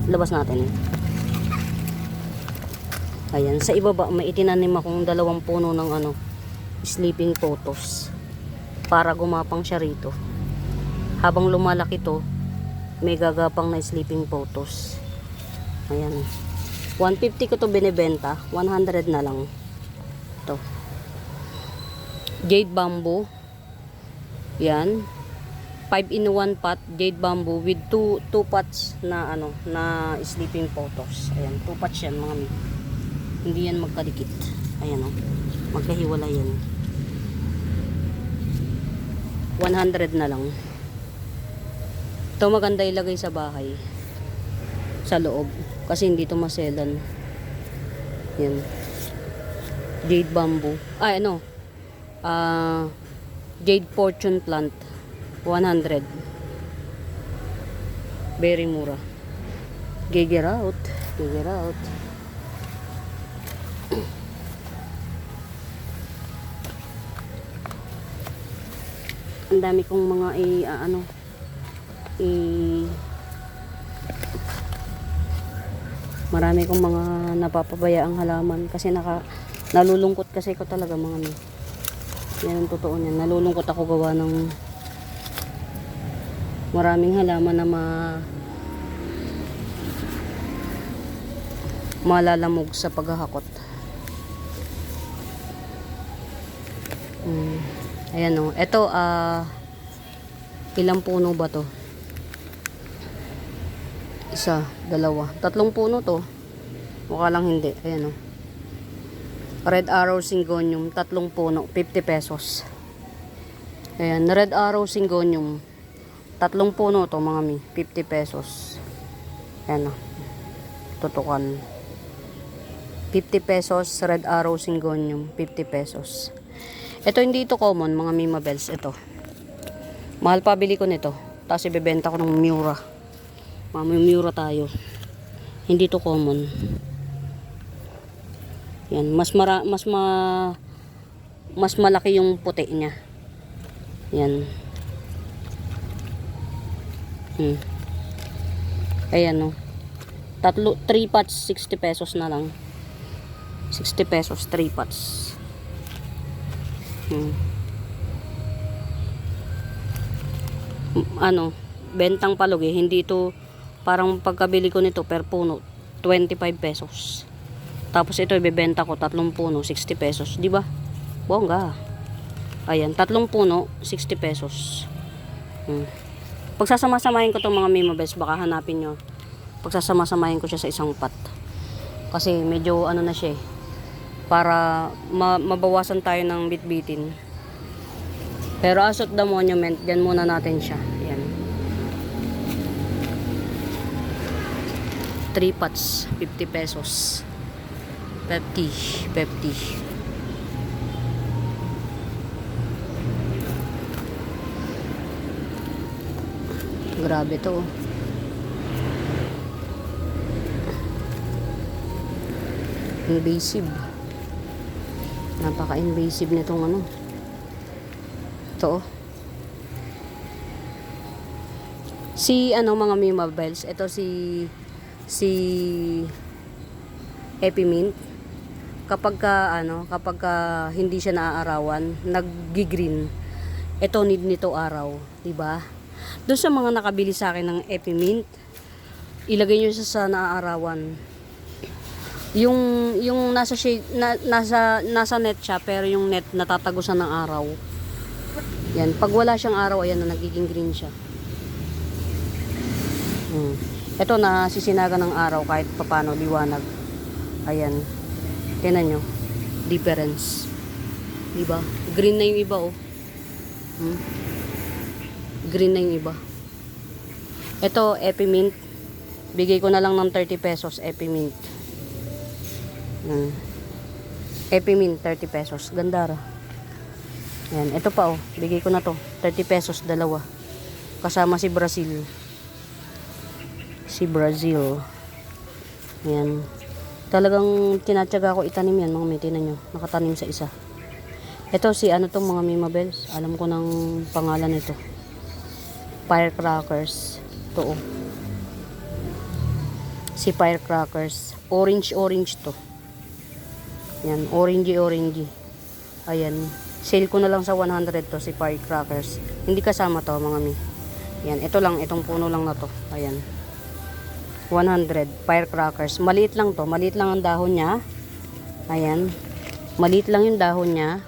labas natin. Ayan, sa ibaba may itinanim akong 2 puno ng sleeping photos para gumapang siya rito. Habang lumalaki to, may gagapang na sleeping photos. Ayan. 150 ko to binibenta, 100 na lang. To. Jade bamboo. Yan. 5-in-1 pot jade bamboo with 2 pots na na sleeping photos. Ayan, 2 pots yan mga mi. Hindi yan magkadikit. Ayan magkahiwalay yan. 100 na lang. Ito maganda ilagay sa bahay. Sa loob. Kasi hindi ito maselan. Yan. Jade bamboo. Jade fortune plant. 100. Very mura. Gigger out. Gigger out. Ang dami kong mga marami kong mga napapabayaang halaman kasi nalulungkot kasi ko talaga mga yan ang totoo niyan. Nalulungkot ako gawa ng maraming halaman na malalamog sa paghahakot. Ayan ito ilang puno ba to? Isa, dalawa, 3 puno to. Mukha lang hindi. Ayan Red Arrow Syngonium, 3 puno, 50 pesos. Ayan, Red Arrow Syngonium, 3 puno to mga mi, 50 pesos. Ayan tutukan. 50 pesos, Red Arrow Syngonium, 50 pesos. Ito hindi ito common mga Mima Bells. Ito mahal pa bili ko nito, tapos ibebenta ko ng Miura. Miura tayo. Hindi ito common. Yan, mas malaki yung puti niya. Yan. Ayan 3 pots 60 pesos na lang. 60 pesos 3 pots. Bentang palugi, hindi ito parang pagkabili ko nito per puno 25 pesos. Tapos ito ibebenta ko 3 puno 60 pesos, di ba? Bongga. Ayan, 3 puno 60 pesos. Pagsasama-samahin ko 'tong mga Mima Bells, baka hanapin nyo. Pagsasama-samahin ko siya sa isang pot. Kasi medyo na siya para mabawasan tayo ng bitbitin. Pero as of the monument, dyan muna natin siya. Ayan. 3 pots, 50 pesos. 50. Grabe to. Invasive. Napaka-invasive nitong ito. Si mga Mima Bells, ito si Epimint. Kapag hindi siya naaarawan, naggi-green. Ito need nito araw, 'di ba? Doon sa mga nakabili sa akin ng Epimint, ilagay niyo siya sa naaarawan. Yung nasa shade, nasa net siya, pero yung net natatagusan ng araw. Yan, pag wala siyang araw, ayan nagiging green siya. Ito na sisinaga ng araw kahit papano liwanag. Ayan. Tingnan nyo. Difference. Diba? Green na yung iba, oh. Green na yung iba. Ito, Epimint. Bigay ko na lang ng 30 pesos, Epimint. Epimint, 30 pesos. Gandara. Ayan, ito pa, oh. Bigay ko na to. 30 pesos, dalawa. Kasama si Brazil. Si Brazil. Ayan. Talagang tinatsaga ko itanim yan, mga may tinan nyo. Nakatanim sa isa. Ito si ano tong mga Mimabels. Alam ko ng pangalan nito. Firecrackers. Ito, oh. Si Firecrackers. Orange to. Yan, orangey. Ayan. Sale ko na lang sa 100 to si Firecrackers. Hindi kasama to, mga mi. Yan, ito lang, itong puno lang na to. Ayan. 100 Firecrackers. Maliit lang to. Maliit lang ang dahon niya. Ayan. Maliit lang yung dahon niya.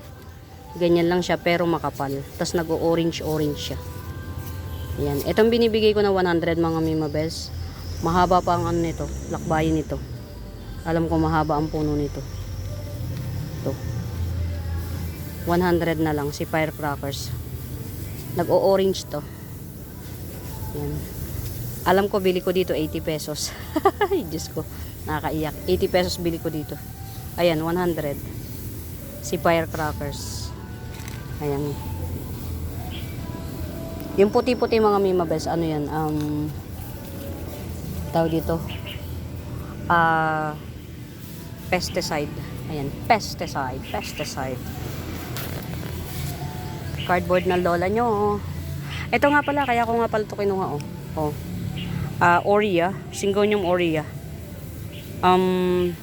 Ganyan lang siya pero makapal. Tapos nag-orange siya. Ayan. Itong binibigay ko na 100, mga Mimabels. Mahaba pa ang ano nito. Lakbayin nito. Alam ko mahaba ang puno nito. Ito. 100 na lang si Firecrackers. Nag-o-orange to. Ayan. Alam ko bili ko dito 80 pesos. Ay, Diyos ko. Nakakaiyak. 80 pesos bili ko dito. Ayan, 100. Si Firecrackers. Ayan. Yung puti-puti, mga Mimabels, ano yan? Tawag dito. Pesticide. Ayan, pesticide. Cardboard na lola nyo. Ito nga pala, kaya ko nga pala ito kinuha, oh. Oh. Oria. Syngonium Oria. Ang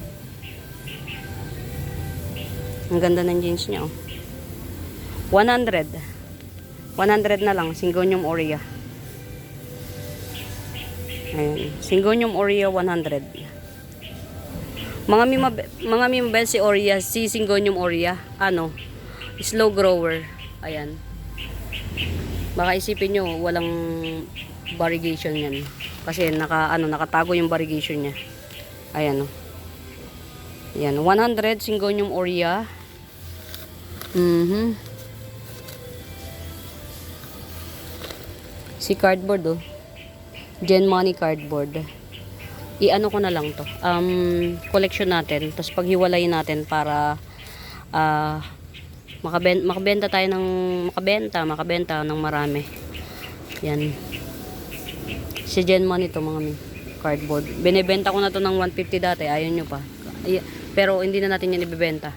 ganda ng jeans niya, oh. 100 na lang, Syngonium Oria. Ayan, Syngonium Oria 100. Mga Mimabels, si Oria, si Syngonium Oria, ano, slow grower. Ayan. Baka isipin nyo, walang variegation yan. Kasi nakatago yung variegation niya. Ayan, oh. Ayan, 100 Syngonium Oria. Si cardboard, oh. Gen Money cardboard. I-ano ko na lang to. Collection natin. Tapos paghiwalayin natin para makabenta tayo ng makabenta ng marami. Yan. Si Gen Money to, mga cardboard. Binebenta ko na to ng 150 dati. Ayaw nyo pa. Pero hindi na natin yan ibebenta.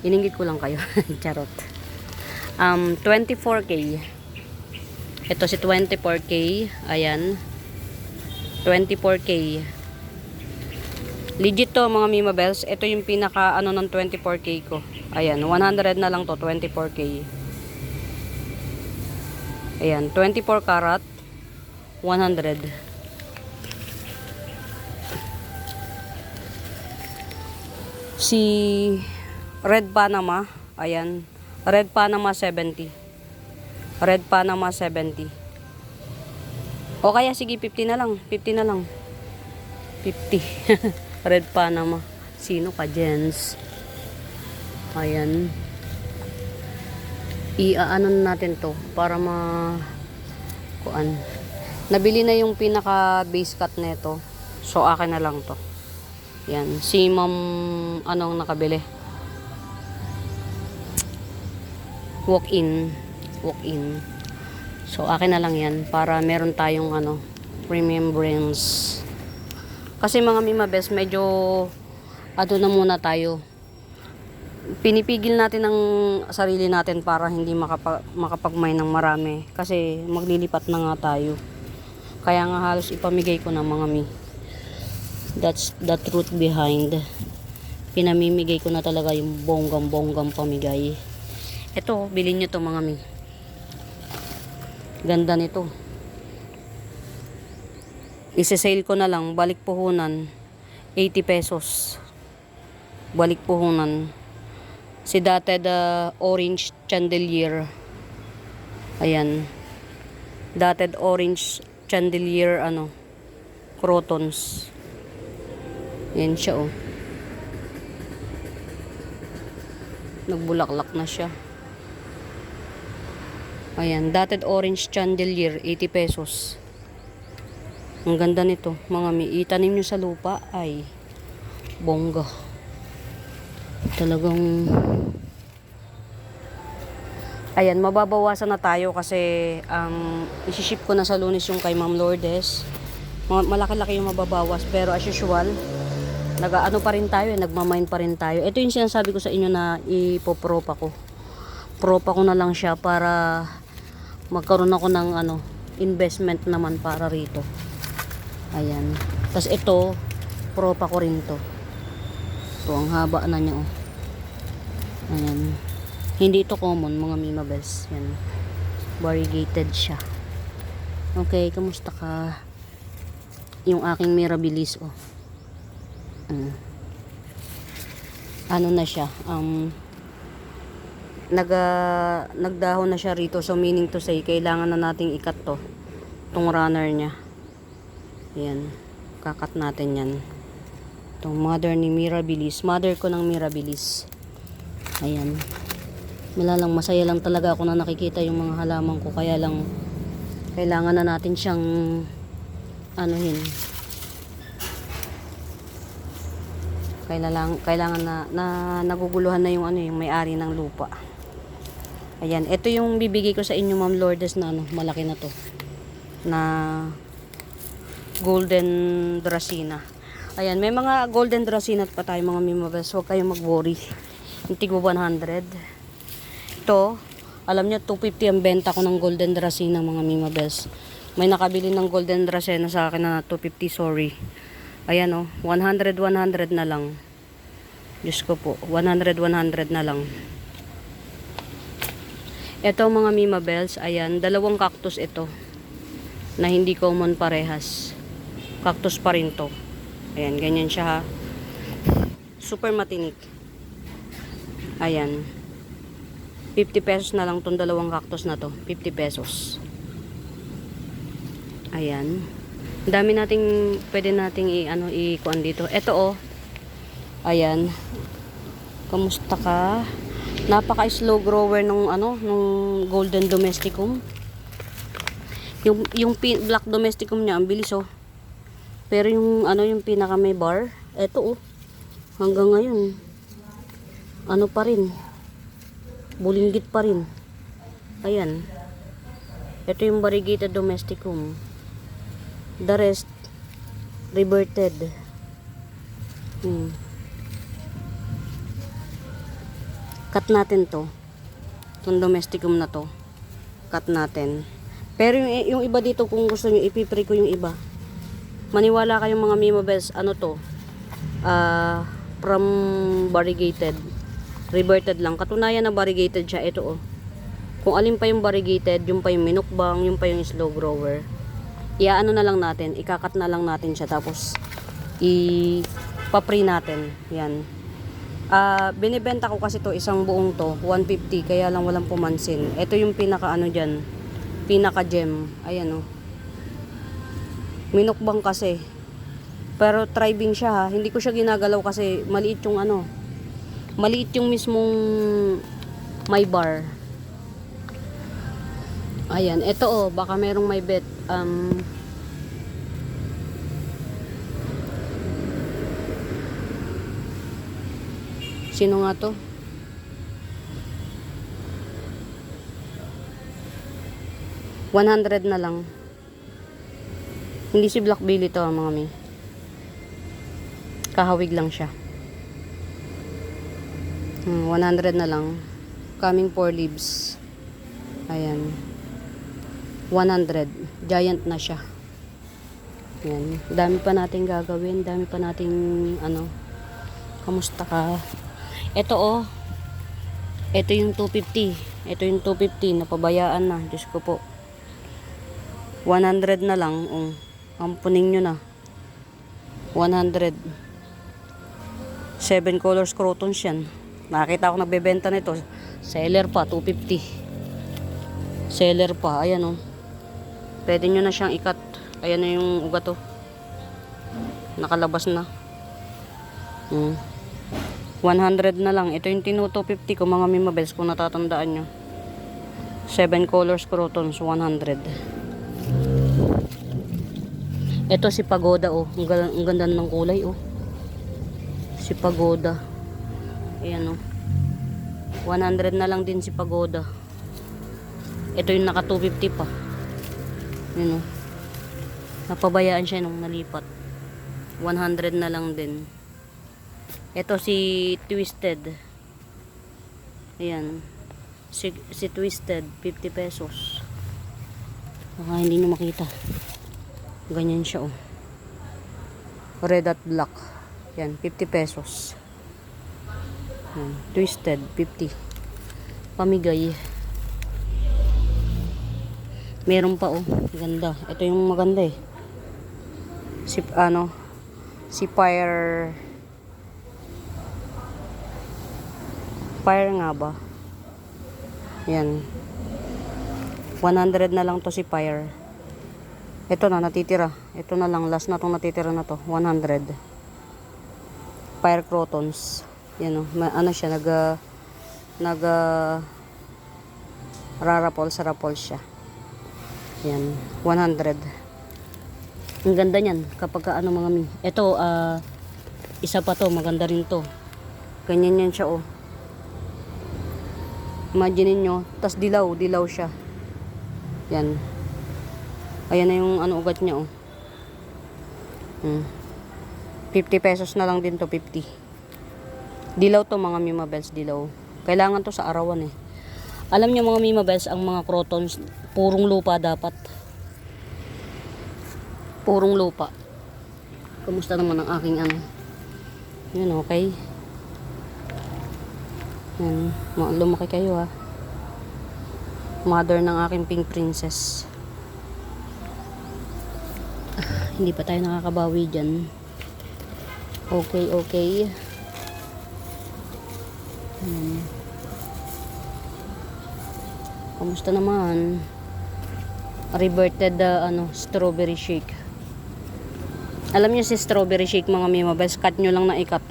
Ininggit ko lang kayo. Charot. 24K. Ito si 24K. Ayan. 24K. Legit to, mga Mimabels. Ito yung pinaka ano ng 24K ko. Ayan. 100 na lang to. 24K. Ayan. 24 karat. 100. Si Red Panama. Ayan. Red Panama 70. Red Panama 70. O kaya sige 50 na lang. 50 na lang. 50. Red Panama. Sino ka, Jens? Ayan. I-ano natin to para kuan. Nabili na yung pinaka base cut nito. So akin na lang to. Yan. Si Ma'am anong nakabili? Walk-in. So akin na lang yan para meron tayong remembrance. Kasi mga Mimabels, medyo na muna tayo. Pinipigil natin ang sarili natin para hindi makapagmay ng marami. Kasi maglilipat na nga tayo. Kaya nga halos ipamigay ko na, mga mi. That's the truth behind. Pinamimigay ko na talaga yung bonggang pamigay. Ito, bilhin nyo to, mga mi. Ganda nito. Isi-sale ko na lang. Balik puhunan. 80 pesos. Balik puhunan. Si Dated Orange Chandelier. Ayan. Dated Orange Chandelier, crotons. Ayan siya, oh. Nagbulaklak na siya. Ayan, dotted orange chandelier, 80 pesos. Ang ganda nito, mga mi. Itanim nyo sa lupa, ay bongga. Talagang ayan, mababawasan na tayo kasi isi-ship ko na sa Lunes yung kay Ma'am Lourdes. Malaki-laki yung mababawas, pero as usual, nag-ano pa rin tayo, nagmamind pa rin tayo. Ito yung sinasabi ko sa inyo na ipopropa ko. Propa ko na lang siya para magkaroon ako ng investment naman para rito. Ayan. Tapos ito, propa ko rin to. Ito, ang haba na niya, oh. Ayan. Hindi ito common, mga Mima Bells. Yan. Variegated siya. Okay, kamusta ka? Yung aking Mirabilis, oh. Ano na siya? Nagdahon na siya rito. So, meaning to say, kailangan na nating ikat to. Itong runner niya. Yan. Kakat natin yan. Itong mother ni Mirabilis. Mother ko ng Mirabilis. Ayan. Masaya lang talaga ako na nakikita yung mga halaman ko, kaya lang kailangan na natin siyang anuhin. Kailangan na naguguluhan na yung yung may-ari ng lupa. Ayan, ito yung bibigay ko sa inyo, Ma'am Lourdes, na malaki na to. Na golden dracena. Ayan, may mga golden dracena pa tayo, mga Mima Bells. Huwag kayong mag-worry. Yung tig 100. Ito, alam nyo, 250 ang benta ko ng golden dracena, mga Mima Bells. May nakabili ng golden dracena sa akin na 250, sorry. Ayan, oh, 100 na lang. Diyos ko po, 100 na lang. Ito, mga Mima Bells, ayan, dalawang cactus ito na hindi common parehas. Cactus pa rin to. Ayan, ganyan siya, ha. Super matinik. Ayan. 50 pesos na lang tong dalawang cactus na to. 50 pesos. Ayan. Dami nating pwede nating i-kuan dito. Ito, oh. Ayan. Kamusta ka? Napaka-slow grower nung nung golden domesticum. Yung black domesticum niya, ang bilis, oh. Pero yung yung pinaka may bar, ito, oh. Hanggang ngayon pa rin. Bulinggit pa rin. Ayan. Ito yung variegated domesticum. The rest reverted. Cut natin to. Itong domesticum na to. Cut natin. Pero yung iba dito, kung gusto nyo, ipipre ko yung iba. Maniwala kayong mga Mima Bells, from variegated. Reverted lang. Katunayan na variegated siya. Ito, oh. Kung alin pa yung variegated, yung pa yung minukbang, yung pa yung slow grower. Iaano na lang natin. Ikakat na lang natin siya. Tapos, ipapre natin. Yan. Binibenta ko kasi to isang buong to. 150. Kaya lang walang pumansin. Ito yung pinaka dyan. Pinaka gem. Ayan, oh. Minukbang kasi. Pero thriving siya, ha. Hindi ko siya ginagalaw kasi maliit yung maliit yung mismong may bar. Ayan, ito, oh, baka merong may bet. Sino nga to? $100 na lang. Hindi si Black Billy to, mga mi. Kahawig lang siya. 100 na lang. Coming 4 leaves. Ayan. 100. Giant na siya. Ayan. Dami pa nating gagawin. Dami pa nating kamusta ka? Ito, oh. Ito yung 250. Ito yung 250. Napabayaan na. Diyos ko po. 100 na lang. Ampunin nyo na. 100. 7 colors crotons yan. Nakita ko nagbebenta nito. Seller pa, 250. Seller pa, ayan, oh. Pwede nyo na siyang ikat. Ayan na yung ugat, oh. Nakalabas na. 100 na lang. Ito yung Tinu 250 ko mga Mimabels kung natatandaan nyo. 7 colors crotons, 100. Ito si Pagoda oh. Ang ganda ng kulay oh. Si Pagoda. Ayan oh. 100 na lang din si Pagoda. Ito yung naka 250 pa. Ayan oh. Napabayaan siya nung nalipat. 100 na lang din. Ito si Twisted. Ayan. Si Twisted, 50 pesos. Baka hindi nyo makita. Ganyan siya oh. Red at black. Yan, 50 pesos. Yan, Twisted, 50. Pamigay. Meron pa oh. Ganda. Ito yung maganda eh. Si Fire nga ba? Yan. 100 na lang to si Fire. Ito na natitira. Ito na lang last na tong natitira na to. 100. Fire crotons. Yan oh. Ano siya rarapol sa rapol siya. Yan. 100. Ang ganda niyan kapag ano mga mi. Ito isa pa to, maganda rin to. Ganyan yan siya oh. Imagine nyo, tas dilaw siya. Yan. Ayan na yung ano ugat niya oh. 50 pesos na lang din to, 50. Dilaw to mga Mimabels, dilaw. Kailangan to sa arawan eh. Alam nyo mga Mimabels, ang mga crotons, purong lupa dapat. Purong lupa. Kumusta naman ang aking ano? Yan okay. Yan, lumaki kayo ha. Mother ng aking pink princess. Hindi pa tayo nakakabawi dyan. Okay. Kamusta naman? Reverted strawberry shake. Alam niyo si strawberry shake mga Mimabels, cut nyo lang na ikat.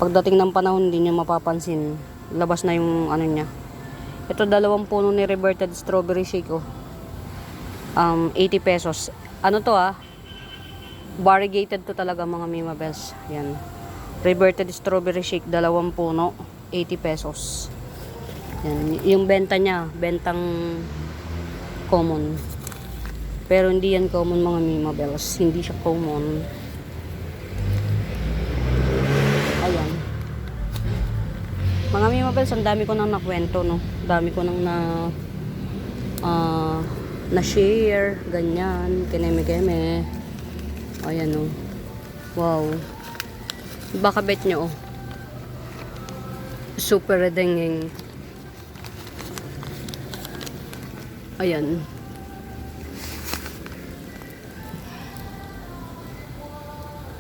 Pagdating ng panahon hindi nyo mapapansin. Labas na yung ano niya. Ito 2 puno ni reverted strawberry shake oh. 80 pesos. Ano to variegated to talaga mga Mimabels. Yan. Reverted strawberry shake 2 puno, 80 pesos. Yan. Yung benta niya, bentang common. Pero hindi yan common mga Mimabels. Hindi siya common. Ayan. Mga Mimabels, ang dami ko nang nakwento, no? Dami ko nang na-share, ganyan, kineme-keme. Ayan, no? Wow. Baka bet nyo, oh. Super redenging. Ayan.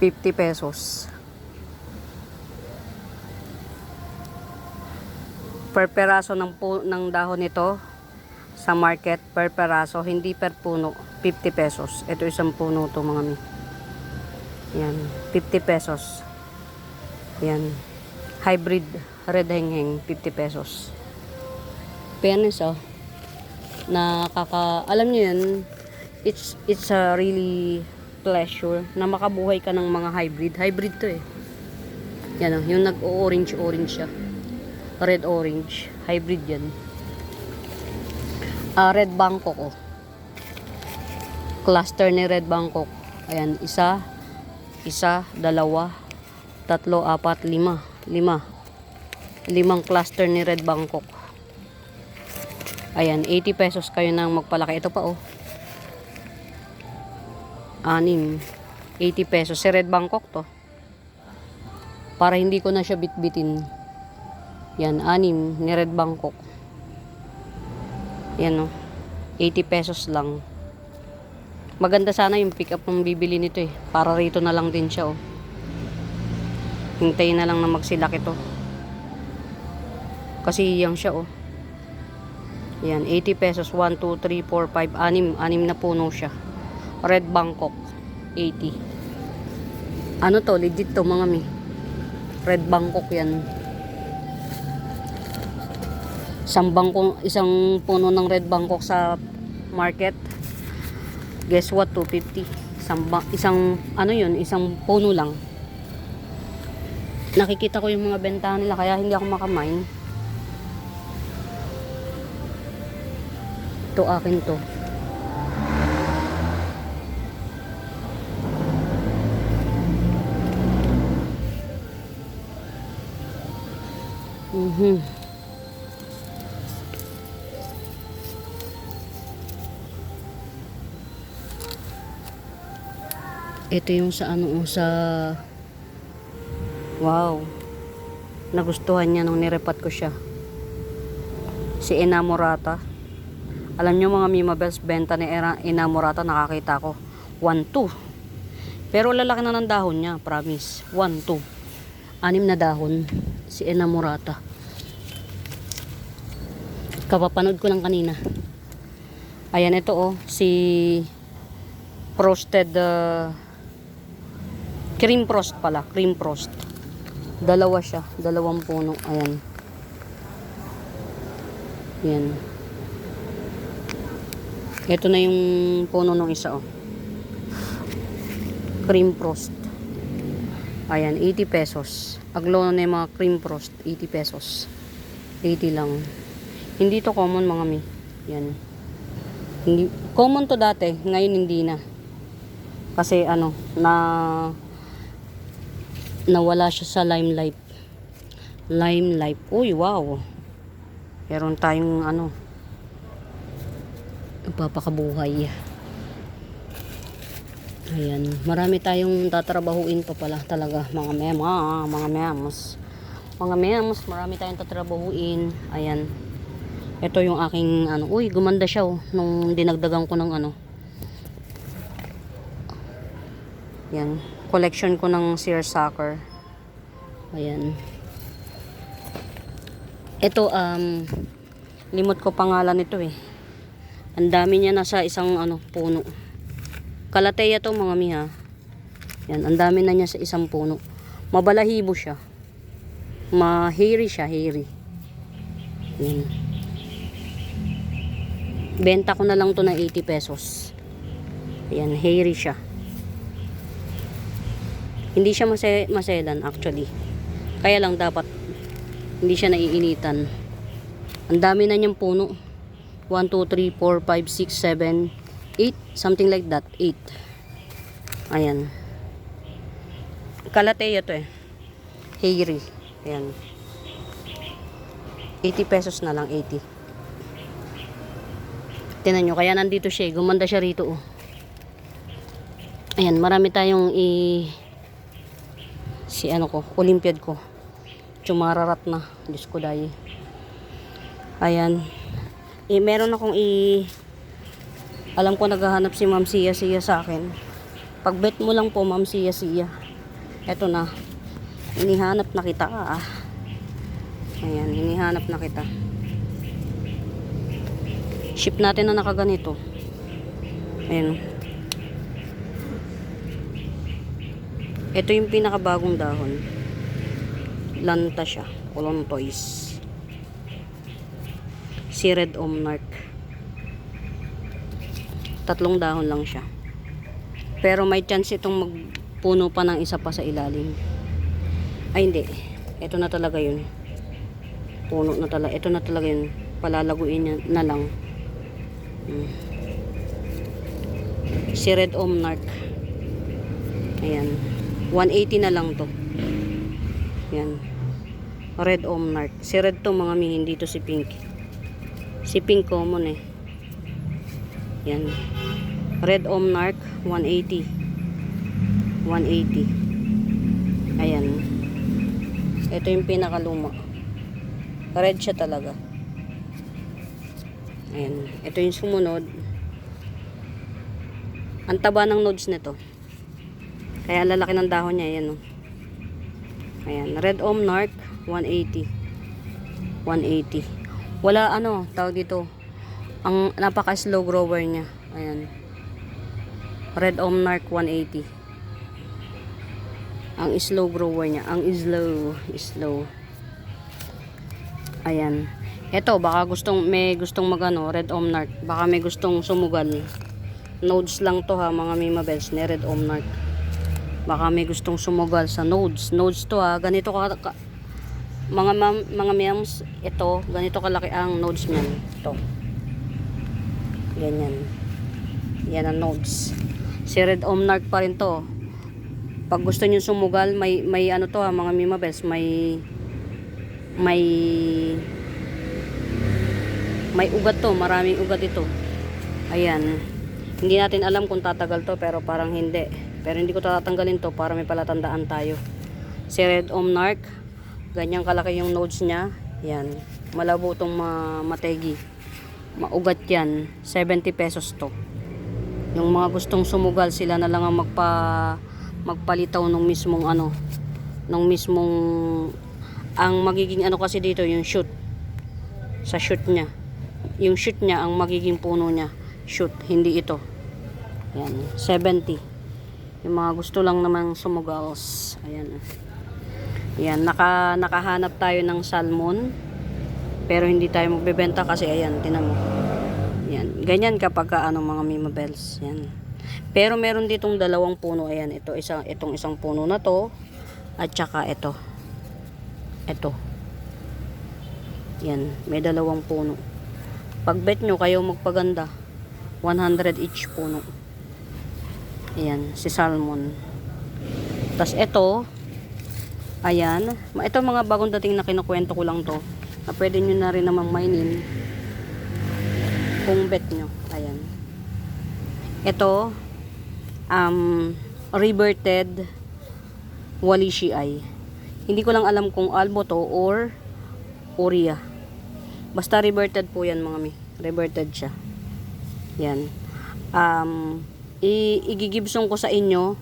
₱50. Per peraso ng dahon nito sa market, per peraso, hindi per puno, 50 pesos. Ito isang puno to mga mi. Yan, 50 pesos. Yan. Hybrid red hengheng, 50 pesos. Fairness oh. Alam niyo yan, it's a really pleasure na makabuhay ka ng mga hybrid. Hybrid to eh. Yan oh, yung nag-orange siya. Red orange, hybrid yan. Red Bangkok oh. Cluster ni Red Bangkok. Ayan, 1, 2, 3, 4, 5. 5 cluster ni Red Bangkok. Ayan, 80 pesos kayo nang magpalaki. Ito pa oh. 6, 80 pesos. Si Red Bangkok to. Para hindi ko na siya bitbitin. Yan, 6 ni Red Bangkok. Yan oh. 80 pesos lang. Maganda sana yung pick up ng bibili nito eh. Para rito na lang din siya oh. Hintayin na lang na magsilak ito. Kasi yang siya oh. Yan, 80 pesos. 1, 2, 3, 4, 5, 6 na puno siya. Red Bangkok, 80. Ano to? Legit to mga mi. Red Bangkok yan. Isang puno ng Red Bangkok sa market. Guess what? 250. Isang ano yun, isang puno lang. Nakikita ko yung mga bentahan nila kaya hindi ako makamine. Ito akin to. Ito yung sa ano, sa wow. Nagustuhan niya nung nirepat ko siya. Si Enamorata. Alam niyo mga Mimabels, benta ni Enamorata nakakita ko 1-2. Pero lalaki na ng dahon niya, promise. 1-2. 6 na dahon si Enamorata. Kapapanood ko lang kanina. Ayan, ito oh, si Frosted Cream Frost pala, Cream Frost. Dalawa siya, dalawang puno. Ayan. Yan. Ito na yung puno ng isa oh. Cream Frost. Ayan, 80 pesos. Aglo na yung mga Cream Frost, 80 pesos. 80 lang. Hindi to common mga mi. Yan. Hindi common to dati, ngayon hindi na. Kasi ano, nawala siya sa Limelight. Limelight. Uy, wow. Meron tayong ano, nagpapakabuhay. Ayan, marami tayong tatrabahuin pa pala talaga, mga mems, marami tayong tatrabahuin. Ayan. Ito yung aking ano, uy, gumanda siya oh, nung dinagdagan ko ng ano. Yan, collection ko ng seersucker. Ayan. Ito limot ko pangalan nito eh. Ang dami niya nasa isang ano, puno. Calathea to mga miha. Yan, ang dami na niya sa isang puno. Mabalahibo siya. Ma-hairy siya, hairy. Yan. Benta ko na lang to na 80 pesos. Ayan, hairy siya. Hindi siya maselan actually. Kaya lang dapat hindi siya naiinitan. Ang dami na niyang puno. 1, 2, 3, 4, 5, 6, 7, 8. Something like that. 8. Ayan. Calathea to eh. Hairy. Ayan. 80 pesos na lang. 80. Tinan nyo. Kaya nandito siya. Gumanda siya rito oh. Ayan. Marami tayong si ano ko, Olympiad ko. Chumararat na. Diyos ko dahi. Ayan. Meron akong alam ko naghahanap si Ma'am Sia sa akin. Pag-bet mo lang po Ma'am Sia. Eto na. Hinihanap na kita ah. Ayan, hinihanap na kita. Ship natin na nakaganito. Ayan. Ito yung pinakabagong dahon. Lanta siya. Colontois. Si Red Omnarch. 3 dahon lang siya. Pero may chance itong magpuno pa ng isa pa sa ilalim. Ay hindi. Ito na talaga yun. Puno na talaga. Ito na talaga yun. Palalaguin niya na lang. Si Red Omnarch. Ayan. 180 na lang to. Ayan. Red Omnarch. Si Red to mga mi. Hindi to si Pink. Si Pink common eh. Yan. Red Omnarch 180. 180. Ayan. Ito yung pinakaluma. Red siya talaga. Ayan. Ito yung sumunod. Ang taba ng nodes nito. Kaya lalaki ng dahon niya. Ayan o. Ayan. Red Omnarch 180. 180. Wala ano, tawag dito. Ang napaka slow grower niya. Ayan. Red Omnarch 180. Ang slow grower niya. Ang slow. Ayan. Ito, baka may gustong magano, red omnarch. Baka may gustong sumugal. Nodes lang to ha, mga mimabels ni red omnarch. Baka may gustong sumugal sa nodes. Nodes to ha, ganito mga ma'ams, ito, ganito kalaki ang nodes niyan. Ito. Ganyan. Yan ang nodes. Si red omnarch pa rin to. Pag gusto niyo sumugal, may ano to ha, mga mimabels, may ugat to, maraming ugat ito. Ayan. Hindi natin alam kung tatagal to, pero parang hindi. Pero hindi ko tatanggalin to para may palatandaan tayo. Si red omnarch, ganyan kalaki yung nodes niya. Yan. Malabo tong mategi. Maugat yan. 70 pesos to. Yung mga gustong sumugal, sila na lang ang magpalitaw nung mismong ang magiging ano kasi dito, yung shoot. Sa shoot niya. Yung shoot niya, ang magiging puno niya. Shoot, hindi ito. Yan, 70. Yung mga gusto lang naman sumugals. Ayan. Yan, nakahanap tayo ng salmon. Pero hindi tayo magbebenta kasi ayan, tinan mo. Yan, ganyan kapag mga mimabels. Yan. Pero meron ditong dalawang puno. Ayan, itong isang puno na to. At saka ito. Ito. Yan, may dalawang puno. Pag bet nyo, kayo magpaganda. 100 each puno. Ayan, si salmon. Tas ito, ayan. Ito mga bagong dating na kinukwento ko lang to. Na pwede nyo na rin namang mainin. Kung bet nyo. Ayan. Ito, reverted walishii. Hindi ko lang alam kung albo to or uria. Basta reverted po yan mga mi. Reverted siya. Yan. Igigibsong ko sa inyo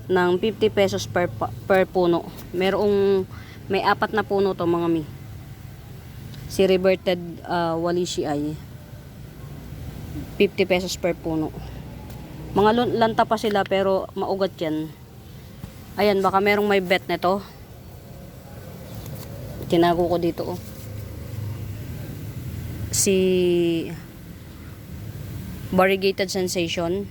ng 50 pesos per puno. May 4 na puno to mga mi. Si reverted walishii. 50 pesos per puno. Mga lanta pa sila pero maugat yan. Ayan, baka merong may bet nito. Tinago ko dito oh. Si variegated sensation.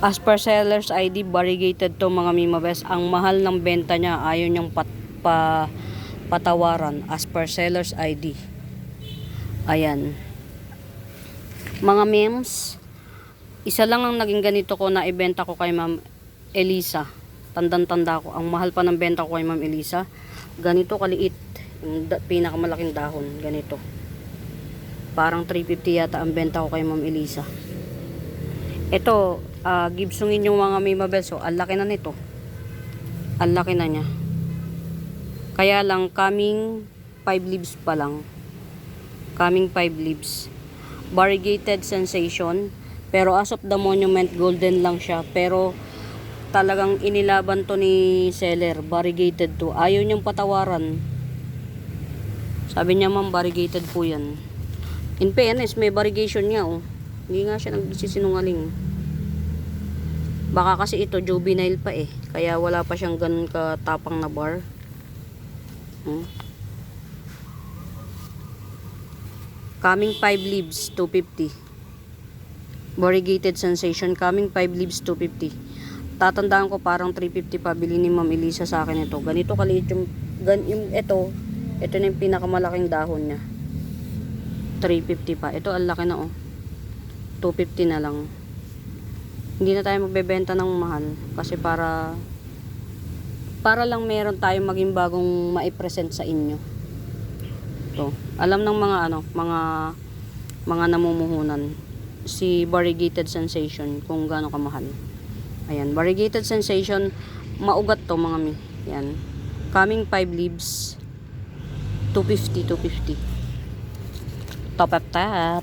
As per seller's ID, variegated to mga mimabes. Ang mahal ng benta niya, ayaw niyang patawaran as per seller's ID. Ayan. Mga memes, isa lang ang naging ganito ko na ibenta ko kay Ma'am Elisa. Tandang-tanda ko. Ang mahal pa ng benta ko kay Ma'am Elisa. Ganito kaliit. Yung pinakamalaking dahon. Ganito. Parang 350 yata ang benta ko kay Ma'am Elisa. Ito, gibsungin yung mga mimabel. So, ang laki na nito. Ang laki na niya. Kaya lang, coming 5 leaves pa lang. Coming 5 leaves. Variegated sensation. Pero as of the monument, golden lang siya. Pero, talagang inilaban to ni seller. Variegated to. Ayaw niyang patawaran. Sabi niya, ma'am, variegated po yan. In fairness, may variegation niya, oh. Hindi nga siya nagsisinungaling. Baka kasi ito, juvenile pa eh. Kaya wala pa siyang ganun katapang na bar. Coming 5 leaves, 250. Variegated sensation, coming 5 leaves, 250. Tatandaan ko parang 350 pa bili ni Ma'am Elisa sa akin ito. Ganito kaliit yung ito na yung pinakamalaking dahon niya. 350 pa. Ito ang laki na oh. 250 na lang. Hindi na tayo magbebenta ng mahal kasi para lang meron tayong maging bagong maipresent sa inyo. To. Alam ng mga namumuhunan si variegated sensation kung gaano kamahal. Ayan, variegated sensation, maugat to mga mi. Yan. Coming 5 leaves, 250. Top up ta.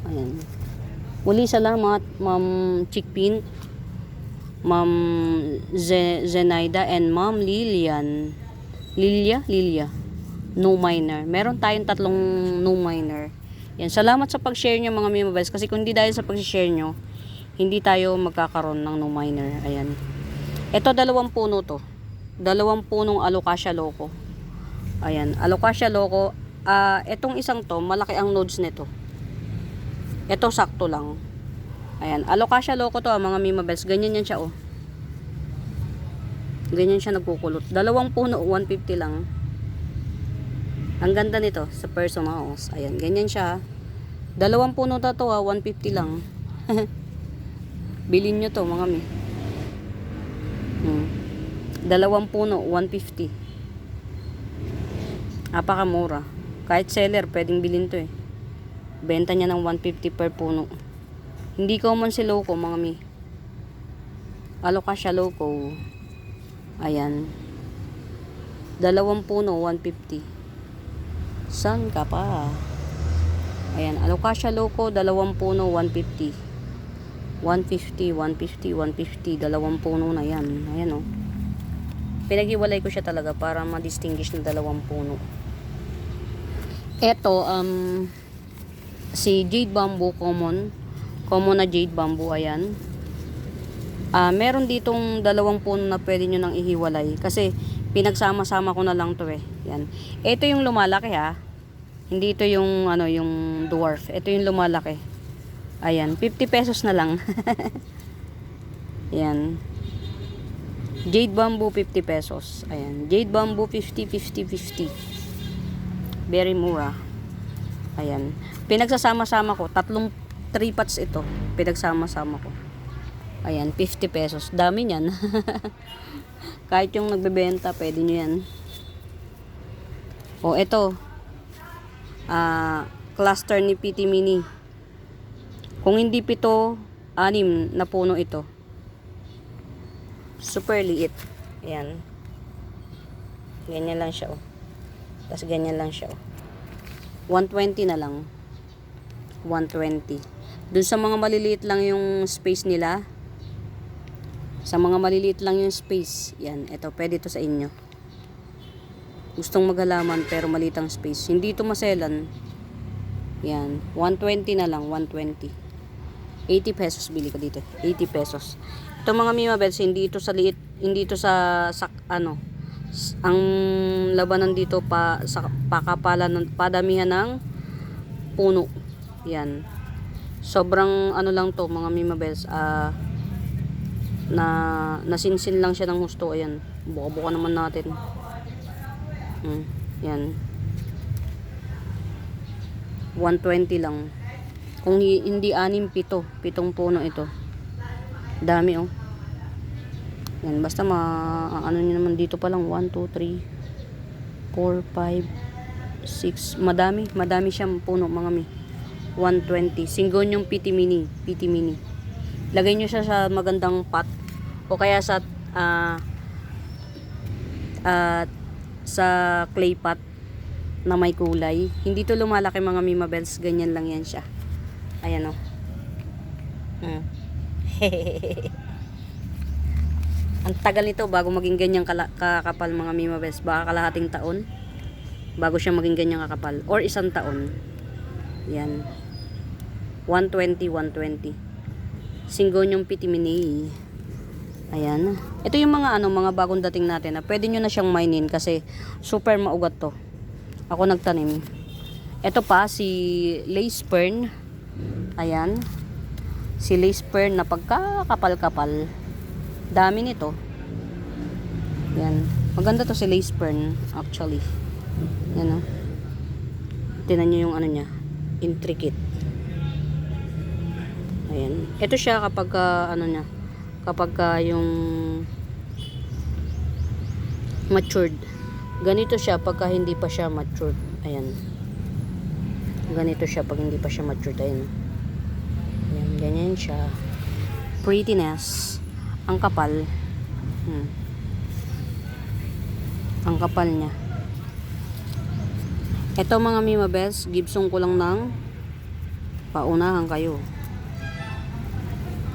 Ayan. Muli salamat, Ma'am Chickpin, Ma'am Zenaida, and Ma'am Lilian. Lilia. No minor. Meron tayong 3 no minor. Yan. Salamat sa pag-share nyo mga mimabels. Kasi kung hindi dahil sa pag-share nyo, hindi tayo magkakaroon ng no minor. Ayan. Ito 2 puno to. 2 punong Alocasia Loco. Ayan, Alocasia Loco. Etong isang to, malaki ang nodes nito. Ito sakto lang. Ayan, Alocasia Loco to, mga Mima Bells. Ganyan yan siya, oh. Ganyan siya nagkukulot. 2 puno, 150 lang. Ang ganda nito sa personals. Ayan, ganyan siya. 2 puno na to, 150 lang. Bilhin nyo to, mga mi. 2 puno, 150. Napakamura. Kahit seller, pwedeng bilhin to eh. Benta niya ng 150 per puno. Hindi common si Loco, mga mi. Alocasia Loco. Ayan. 2 puno, 150. San ka pa? Ayan, Alocasia Loco, 2 puno, 150. 150, 150, 150. 2 puno na yan. Ayan, oh. Pinaghiwalay ko siya talaga para ma-distinguish na 2 puno. Eto, si Jade Bamboo common. Common na Jade Bamboo, ayan. Meron ditong 2 puno na pwede nyo nang ihiwalay. Kasi, pinagsama-sama ko na lang to eh. Yan. Ito yung lumalaki ha. Hindi ito yung, yung dwarf. Ito yung lumalaki. Ayan. 50 pesos na lang. Yan. Jade Bamboo, 50 pesos. Ayan. Jade Bamboo, 50, 50, 50. Very mura. Ayan. Pinagsasama-sama ko. 3 pots ito. Pinagsama-sama ko. Ayan, 50 pesos. Dami niyan. Kahit yung nagbebenta, pwede nyo yan. O, ito. Cluster ni PT Mini. Kung hindi 7, 6 na puno ito. Super liit. Ayan. Ganyan lang siya, oh. Tapos ganyan lang siya, oh. 120 na lang. 120. Dun sa mga maliliit lang yung space nila. Sa mga maliliit lang yung space. Yan, ito, pwede ito sa inyo. Gustong maghalaman pero maliit ang space. Hindi ito maselan. Yan, 120 na lang, 120. 80 pesos bili ka dito. 80 pesos. Ito mga Mima Bells, hindi ito sa liit, hindi ito sa ang labanan dito sa pakapalan, padamihan ng puno. Yan. Sobrang lang to mga Mima Bells. Nasinsin lang siya ng husto. Ayan, buka-buka naman natin. Yan, 120 lang. Kung hindi 6, 7 puno ito. Dami, oh. Yan, basta ano nyo naman dito pa lang 1, 2, 3 4, 5, 6. Madami siyang puno, mga mi. 120. Singgon yung PT Mini. Lagay nyo siya sa magandang pot o kaya sa clay pot na may kulay. Hindi to lumalaki, mga Mima Bells. Ganyan lang yan siya. Ayan, oh. Ang tagal nito bago maging ganyang kakapal, mga Mima Bells. Baka kalahating taon bago siya maging ganyang kakapal, or 1 taon. Yan, 120. Singgon yung PT Mini. Ayan. Ito yung mga mga bagong dating natin na pwede nyo na siyang mainin kasi super maugat to. Ako nagtanim. Ito pa si Lace Fern. Ayan. Si Lace Fern na pagkakapal-kapal. Dami nito. Yan. Maganda to si Lace Fern actually. Yan, oh. Tingnan nyo yung niya. Intricate. Ayan. Ito siya kapag niya. Kapag yung matured. Ganito siya pagka hindi pa siya matured. Ayan. Ganito siya pag hindi pa siya matured. Ayan. Ayan. Ganyan siya. Prettiness. Ang kapal. Ang kapal niya. Ito mga Mima Bells, Gibson ko lang ng paunahan kayo.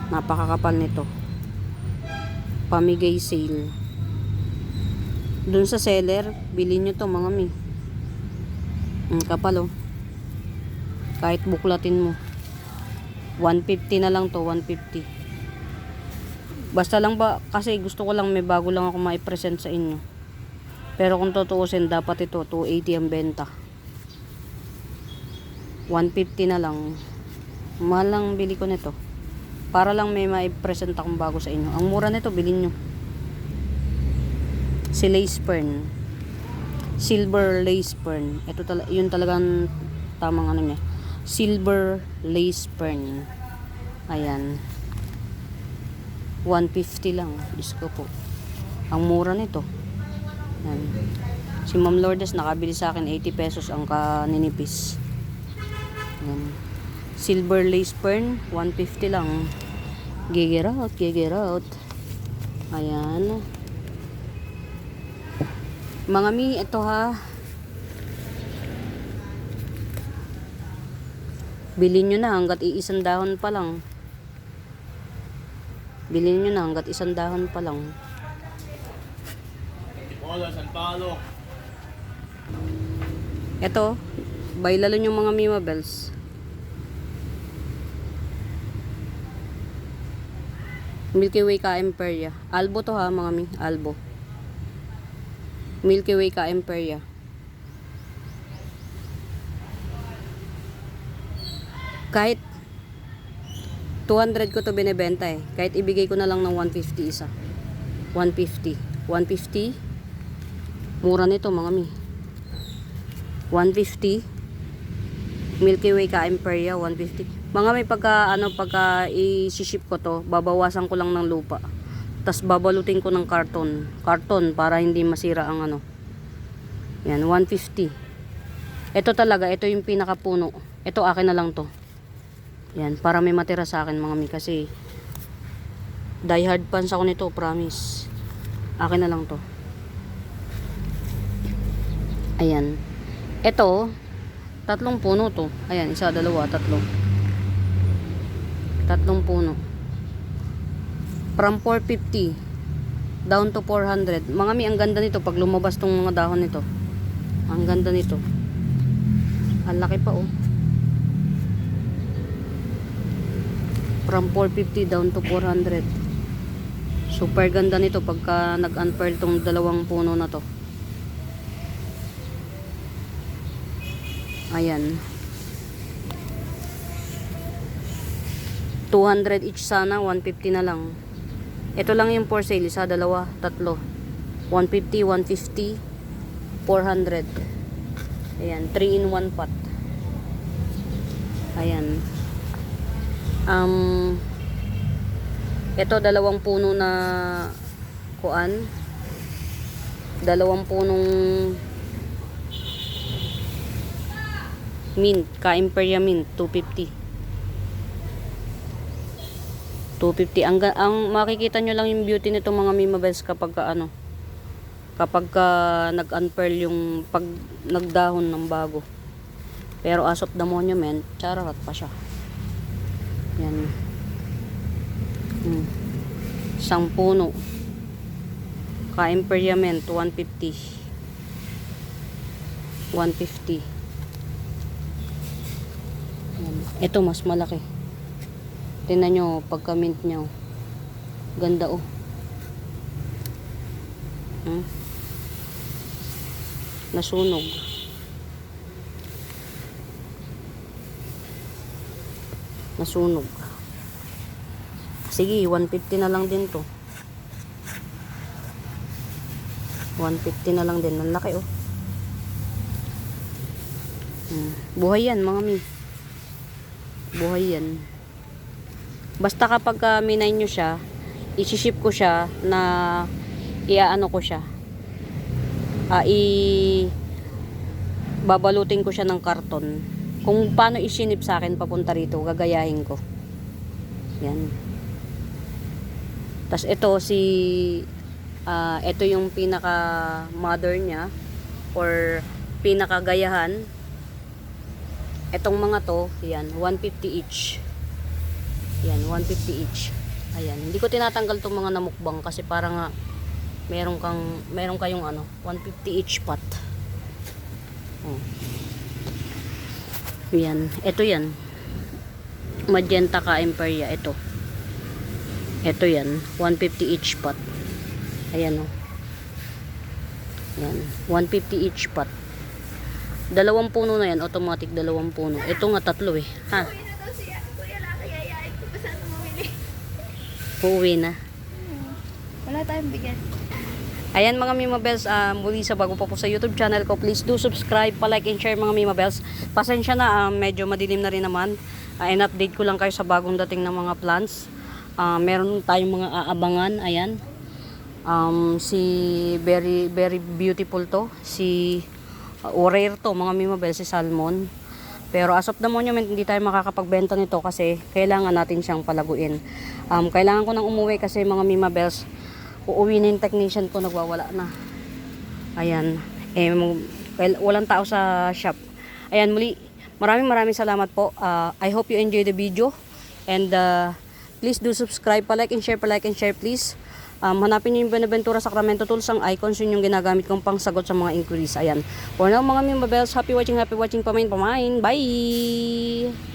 Napakakapal nito. Pamigay sale. Dun sa seller, bilhin nyo to, mga mi. Ang kapal, oh. Kahit buklatin mo. 150 na lang to, 150. Basta lang ba, kasi gusto ko lang may bago lang ako mai-present sa inyo. Pero kung tutuusin, dapat ito, 280 ang benta. 150 na lang. Mahal lang bili ko nito. Para lang may mai-present akong bago sa inyo. Ang mura nito, bilhin nyo. Si lace fern. Silver lace fern. Ito yun talagang tamang ano niya. Silver lace fern. Ayan. 150 lang. Diyos ko po. Ang mura nito. Ayan. Si Ma'am Lourdes nakabili sa akin 80 pesos ang kaninipis. Ayan. Silver lace fern 150 lang. Gigger out, gigger out. Ayan. Mga mi, ito ha. Bilhin nyo na hanggat iisang dahon pa lang. Bilhin nyo na hanggat isang dahon pa lang. Ito, baylalon yung mga Mima Bells. Milky Way ka Imperia. Albo to ha mga mi, albo. Milky Way ka Imperia. Kahit 200 ko to binebenta eh. Kahit ibigay ko na lang ng 150 isa. 150. 150. Mura nito mga mi. 150. Milky Way ka Imperia 150. Mga may pagka i-ship ko to, babawasan ko lang ng lupa. Tapos babalutin ko ng karton. Karton para hindi masira ang ano. Yan, 150. Ito talaga, ito yung pinakapuno. Ito akin na lang to. Yan, para may matira sa akin mga mi. Kasi die hard fans ako nito, promise. Akin na lang to. Ayan. Ito, 3 puno to. Ayan, 1, 2, 3. 3 puno. From 450 down to 400. Mga mi, ang ganda nito pag lumabas tong mga dahon nito. Ang ganda nito. Ang laki pa oh. From 450 down to 400. Super ganda nito pagka nag-unfurl tong 2 puno na to. Ayan. 200 each sana, 150 na lang. Ito lang yung for sale, 1, 2, 3. 150, 150, 400. Ayan, 3 in 1 pot. Ayan. Ito 2 puno na kuan. 2 punong mint, ka-Imperia mint, 250. 250. Ang makikita nyo lang yung beauty nito mga Mima Bells kapag kapag nag-unfurl yung pag nagdahon ng bago. Pero as of the monument, charot pa siya. Yan. Isang puno. Ka-Imperia mint, 150. 150. Yan. Ito mas malaki. Tingnan nyo, pagka mint nyo. Ganda oh. Nasunog. Nasunog. Sige, 150 na lang din to. 150 na lang din. Ang laki oh. Buhay yan mga mi. Buhay yan. Basta kapag minay nyo siya, isi-ship ko siya na iaano ko siya. Babalutin ko siya ng karton. Kung paano isinip sa akin papunta rito, gagayahin ko. Yan. Tas ito ito yung pinaka mother niya or pinaka gayahan. Etong mga to, yan, 150 each. Yan, 150 each. Ayan, hindi ko tinatanggal tong mga namukbang kasi para nga meron kayong 150 each pot. Oh. Yan, ito yan. Magenta ka Imperia, ito. Ito yan, 150 each pot. Ayan o. Yan, 150 each pot. Dalawang puno na yan, automatic dalawang puno. Ito nga tatlo eh. Ha? Uwi na daw siya. Kuya, yayain ko pa sana mamili. Uuwi na. Wala tayong bigas. Ayan mga Mima Bells, muli sa bago pa po sa YouTube channel ko, please do subscribe, pa-like and share mga Mima Bells. Pasensya na, medyo madilim na rin naman. In-update ko lang kayo sa bagong dating ng mga plants. Meron tayong mga aabangan, ayan. Si very very beautiful to, si rare to mga Mima Bells, si salmon. Pero as of the moment, hindi tayo makakapagbenta nito kasi kailangan natin siyang palaguin. Kailangan ko nang umuwi kasi mga Mima Bells, uuwi na yung technician ko, nagwawala na. Ayan. Walang tao sa shop. Ayan, muli, maraming salamat po. I hope you enjoy the video. And please do subscribe, pa-like and share, please. Hanapin niyo yung Benaventura Sacramento Tools, ang icons, yun yung ginagamit kong pangsagot sa mga inquiries. Ayan. For now mga Mima Bells, happy watching, pamain. Bye!